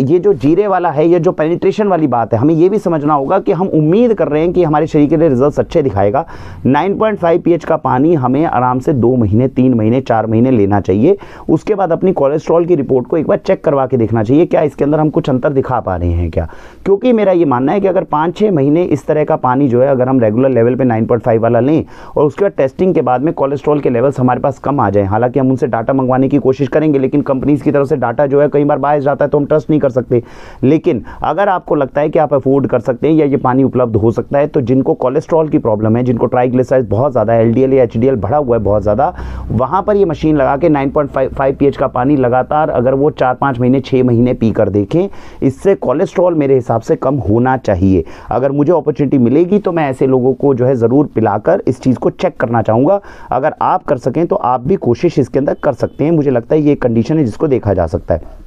ये जो जीरे वाला है, ये जो पेनिट्रेशन वाली बात है, हमें ये भी समझना होगा कि हम उम्मीद कर रहे हैं कि हमारे शरीर के लिए रिजल्ट अच्छे दिखाएगा। 9.5 pH का पानी हमें आराम से 2 महीने, 3 महीने, 4 महीने लेना चाहिए। उसके बाद अपनी कोलेस्ट्रॉल की रिपोर्ट को एक बार चेक करवा के देखना चाहिए, क्या इसके अंदर हम कुछ अंतर दिखा पा रहे हैं क्या। क्योंकि मेरा ये मानना है कि अगर 5-6 महीने इस तरह का पानी जो है अगर हम रेगुलर लेवल पे 9.5 वाला लें और उसके बाद टेस्टिंग के बाद में कोलेस्ट्रॉल के लेवल्स हमारे पास कम आ जाए, हालांकि हम उनसे डाटा मंगवाने की कोशिश करेंगे, लेकिन कंपनीज की तरफ से डाटा जो है कई बार बायस जाता है तो हम ट्रस्ट नहीं कर सकते। लेकिन अगर आपको लगता है कि आप अफोर्ड कर सकते हैं या ये पानी उपलब्ध हो सकता है, तो जिनको कोलेस्ट्रॉल की प्रॉब्लम है, जिनको ट्राइग्लिसराइड्स बहुत ज़्यादा, LDL या HDL बढ़ा हुआ है बहुत ज़्यादा, वहाँ पर ये मशीन लगा के 9.5 pH का पानी लगातार अगर वो 4-5 महीने, 6 महीने पी कर देखें, इससे कोलेस्ट्रॉल मेरे हिसाब से कम होना चाहिए। अगर मुझे अपॉर्चुनिटी मिलेगी तो मैं ऐसे लोगों को जो है ज़रूर पिलाकर इस चीज़ को चेक करना चाहूँगा। अगर आप कर सकें तो आप भी कोशिश इसके अंदर कर सकते हैं। मुझे लगता है ये कंडीशन है जिसको देखा जा सकता है।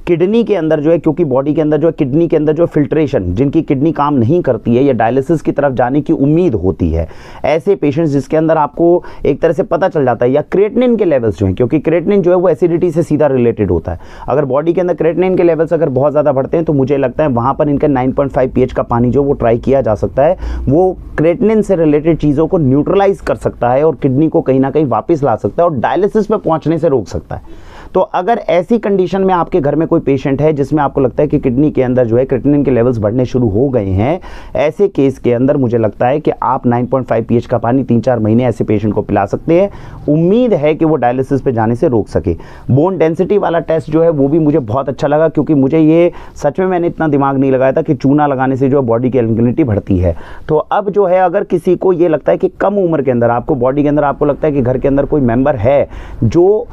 किडनी के अंदर जो है, क्योंकि बॉडी के अंदर जो है किडनी के अंदर जो फिल्ट्रेशन, जिनकी किडनी काम नहीं करती है या डायलिसिस की तरफ जाने की उम्मीद होती है, ऐसे पेशेंट्स जिसके अंदर आपको एक तरह से पता चल जाता है, या क्रिएटिनिन के लेवल्स जो हैं, क्योंकि क्रिएटिनिन जो है वो एसिडिटी से सीधा रिलेटेड होता है, अगर बॉडी के अंदर क्रिएटिनिन के लेवल्स अगर बहुत ज़्यादा बढ़ते हैं तो मुझे लगता है वहाँ पर इनका 9.5 pH का पानी जो वो ट्राई किया जा सकता है, वो क्रिएटिनिन से रिलेटेड चीज़ों को न्यूट्रलाइज कर सकता है और किडनी को कहीं ना कहीं वापस ला सकता है और डायलिसिस पे पहुंचने से रोक सकता है। तो अगर ऐसी कंडीशन में आपके घर में कोई पेशेंट है जिसमें आपको लगता है कि किडनी के अंदर जो है क्रिएटिनिन के लेवल्स बढ़ने शुरू हो गए हैं, ऐसे केस के अंदर मुझे लगता है कि आप 9.5 pH का पानी 3-4 महीने ऐसे पेशेंट को पिला सकते हैं। उम्मीद है कि वो डायलिसिस पे जाने से रोक सके। बोन डेंसिटी वाला टेस्ट जो है वो भी मुझे बहुत अच्छा लगा, क्योंकि मुझे ये सच में मैंने इतना दिमाग नहीं लगाया था कि चूना लगाने से जो है बॉडी की एल्कलिनिटी बढ़ती है। तो अब जो है अगर किसी को ये लगता है कि कम उम्र के अंदर आपको बॉडी के अंदर आपको लगता है कि घर के अंदर कोई मेंबर है जो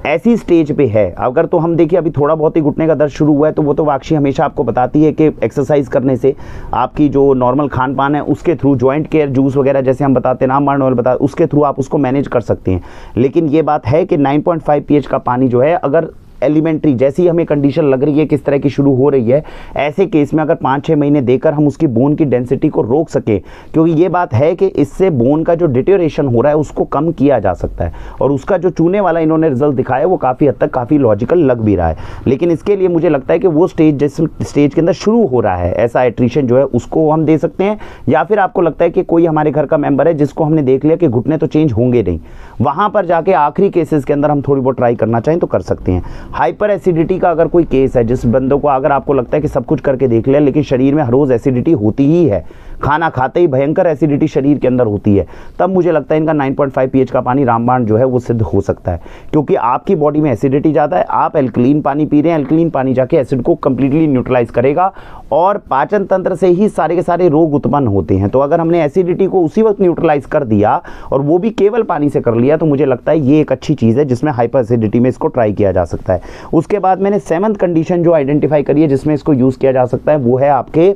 ऐसी स्टेज पे है, अगर तो हम देखिए अभी थोड़ा बहुत ही घुटने का दर्द शुरू हुआ है तो वो तो वाक्षी हमेशा आपको बताती है कि एक्सरसाइज करने से, आपकी जो नॉर्मल खान पान है उसके थ्रू, जॉइंट केयर जूस वगैरह जैसे हम बताते हैं, रामबाण ऑयल बता, उसके थ्रू आप उसको मैनेज कर सकते हैं। लेकिन ये बात है कि 9.5 pH का पानी जो है अगर एलिमेंट्री जैसी हमें कंडीशन लग रही है किस तरह की शुरू हो रही है, ऐसे केस में अगर 5-6 महीने देकर हम उसकी बोन की डेंसिटी को रोक सके, क्योंकि ये बात है कि इससे बोन का जो डिटेरियोरेशन हो रहा है उसको कम किया जा सकता है। और उसका जो चूने वाला इन्होंने रिजल्ट दिखाया वो काफ़ी हद तक काफ़ी लॉजिकल लग भी रहा है। लेकिन इसके लिए मुझे लगता है कि वो स्टेज जिस स्टेज के अंदर शुरू हो रहा है ऐसा एट्रिशन जो है उसको हम दे सकते हैं, या फिर आपको लगता है कि कोई हमारे घर का मेंबर है जिसको हमने देख लिया कि घुटने तो चेंज होंगे नहीं, वहाँ पर जाके आखिरी केसेस के अंदर हम थोड़ी बहुत ट्राई करना चाहें तो कर सकते हैं। हाइपर एसिडिटी का अगर कोई केस है, जिस बंदों को अगर आपको लगता है कि सब कुछ करके देख लिया लेकिन शरीर में हर रोज एसिडिटी होती ही है, खाना खाते ही भयंकर एसिडिटी शरीर के अंदर होती है, तब मुझे लगता है इनका 9.5 pH का पानी रामबाण जो है वो सिद्ध हो सकता है। क्योंकि आपकी बॉडी में एसिडिटी ज़्यादा है, आप एल्कलीन पानी पी रहे हैं, एल्कलीन पानी जाके एसिड को कंप्लीटली न्यूट्रलाइज करेगा और पाचन तंत्र से ही सारे के सारे रोग उत्पन्न होते हैं। तो अगर हमने एसिडिटी को उसी वक्त न्यूट्रलाइज कर दिया और वो भी केवल पानी से कर लिया, तो मुझे लगता है ये एक अच्छी चीज़ है जिसमें हाइपर एसिडिटी में इसको ट्राई किया जा सकता है। उसके बाद मैंने 7th कंडीशन जो आइडेंटिफाई करी है जिसमें इसको यूज़ किया जा सकता है, वो है आपके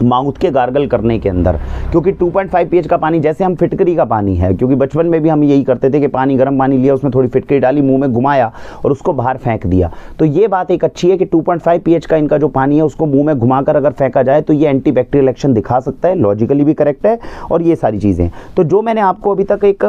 माउथ के गार्गल करने के अंदर। क्योंकि 2.5 pH का पानी जैसे हम फिटकरी का पानी है, क्योंकि बचपन में भी हम यही करते थे कि पानी गर्म पानी लिया, उसमें थोड़ी फिटकरी डाली, मुंह में घुमाया और उसको बाहर फेंक दिया। तो ये बात एक अच्छी है कि 2.5 pH का इनका जो पानी है उसको मुंह में घुमाकर अगर फेंका जाए तो ये एंटीबैक्टीरियल एक्शन दिखा सकता है, लॉजिकली भी करेक्ट है और ये सारी चीज़ें। तो जो मैंने आपको अभी तक एक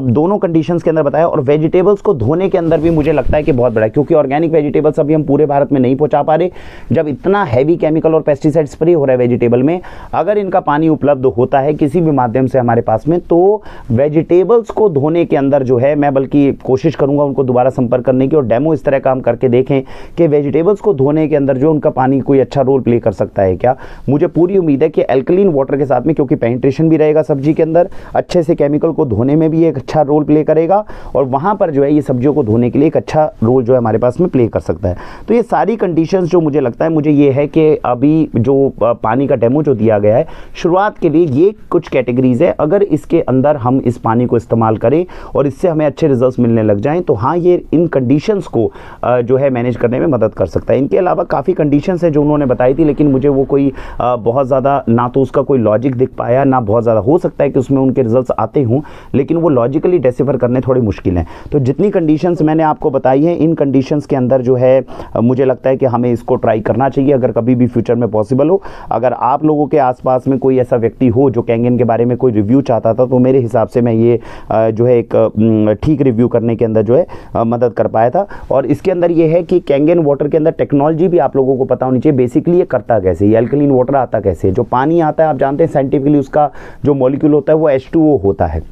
दोनों कंडीशंस के अंदर बताया, और वेजिटेबल्स को धोने के अंदर भी मुझे लगता है कि बहुत बड़ा है, क्योंकि ऑर्गेनिक वेजिटेबल्स अभी हम पूरे भारत में नहीं पहुँचा पा रहे। जब इतना हैवी केमिकल और पेस्टिसाइड स्प्रे हो रहा है वेजिटेबल में, अगर इनका पानी उपलब्ध होता है किसी भी माध्यम से हमारे पास में, तो वेजिटेबल्स को धोने के अंदर जो है, मैं बल्कि कोशिश करूंगा उनको दोबारा संपर्क करने की और डेमो इस तरह काम करके देखें कि वेजिटेबल्स को धोने के अंदर जो उनका पानी कोई अच्छा रोल प्ले कर सकता है क्या। मुझे पूरी उम्मीद है कि एल्कलीन वाटर के साथ में, क्योंकि पेनिट्रेशन भी रहेगा सब्जी के अंदर, अच्छे से केमिकल को धोने में भी एक अच्छा रोल प्ले करेगा और वहाँ पर जो है ये सब्जियों को धोने के लिए एक अच्छा रोल जो है हमारे पास में प्ले कर सकता है। तो ये सारी कंडीशंस जो मुझे लगता है, मुझे ये है कि अभी जो पानी का डेमो जो दिया गया है, शुरुआत के लिए ये कुछ कैटेगरीज है, अगर इसके अंदर हम इस पानी को इस्तेमाल करें और इससे हमें अच्छे रिजल्ट्स मिलने लग जाएं, तो हाँ ये इन कंडीशंस को जो है मैनेज करने में मदद कर सकता है। इनके अलावा काफ़ी कंडीशंस है जो उन्होंने बताई थी, लेकिन मुझे वो कोई बहुत ज़्यादा ना तो उसका कोई लॉजिक दिख पाया, ना बहुत ज़्यादा हो सकता है कि उसमें उनके रिजल्ट्स आते हों, लेकिन वो लॉजिकली डेसिफर करने थोड़ी मुश्किल हैं। तो जितनी कंडीशंस मैंने आपको बताई हैं, इन कंडीशंस के अंदर जो है मुझे लगता है कि हमें इसको ट्राई करना चाहिए अगर कभी भी फ्यूचर में पॉसिबल हो। अगर आप लोगों के आसपास में कोई ऐसा व्यक्ति हो जो कैंगेन के बारे में कोई रिव्यू चाहता था, तो मेरे हिसाब से मैं ये जो है एक ठीक रिव्यू करने के अंदर जो है मदद कर पाया था। और इसके अंदर ये है कि कैंगेन वाटर के अंदर टेक्नोलॉजी भी आप लोगों को पता होनी चाहिए, बेसिकली ये करता कैसे, ये अल्कलीन वाटर आता कैसे। जो पानी आता है आप जानते हैं साइंटिफिकली उसका जो मॉलिक्यूल होता है वो H2O होता है।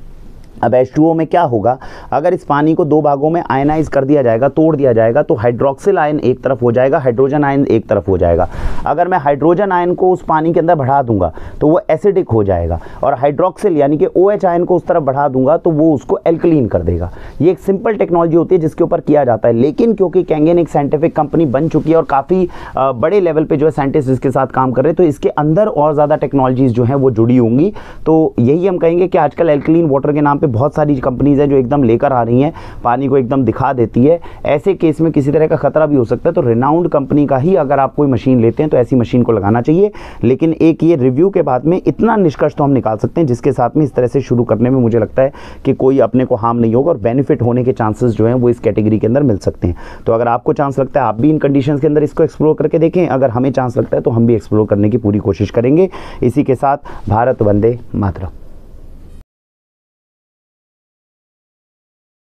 अब H2O में क्या होगा, अगर इस पानी को दो भागों में आयनाइज कर दिया जाएगा, तोड़ दिया जाएगा, तो हाइड्रोक्सिल आयन एक तरफ हो जाएगा, हाइड्रोजन आयन एक तरफ हो जाएगा। अगर मैं हाइड्रोजन आयन को उस पानी के अंदर बढ़ा दूंगा तो वो एसिडिक हो जाएगा, और हाइड्रोक्सिल यानी कि OH आयन को उस तरफ बढ़ा दूंगा तो वो उसको एल्कलीन कर देगा। ये एक सिंपल टेक्नोलॉजी होती है जिसके ऊपर किया जाता है, लेकिन क्योंकि कैंगेन एक साइंटिफिक कंपनी बन चुकी है और काफ़ी बड़े लेवल पर जो है साइंटिस्ट इसके साथ काम कर रहे हैं, तो इसके अंदर और ज़्यादा टेक्नोलॉजीज जो हैं वो जुड़ी होंगी। तो यही हम कहेंगे कि आजकल एल्कलीन वाटर के नाम पर पे बहुत सारी कंपनीज हैं जो एकदम लेकर आ रही हैं, पानी को एकदम दिखा देती है। ऐसे केस में किसी तरह का खतरा भी हो सकता है, तो रिनाउंड कंपनी का ही अगर आप कोई मशीन लेते हैं तो ऐसी मशीन को लगाना चाहिए। लेकिन एक ये रिव्यू के बाद में इतना निष्कर्ष तो हम निकाल सकते हैं जिसके साथ में इस तरह से शुरू करने में मुझे लगता है कि कोई अपने को हार्म नहीं होगा और बेनिफिट होने के चांसेस जो हैं वो इस कैटेगरी के अंदर मिल सकते हैं। तो अगर आपको चांस लगता है आप भी इन कंडीशंस के अंदर इसको एक्सप्लोर करके देखें, अगर हमें चांस लगता है तो हम भी एक्सप्लोर करने की पूरी कोशिश करेंगे। इसी के साथ भारत वंदे मातरम।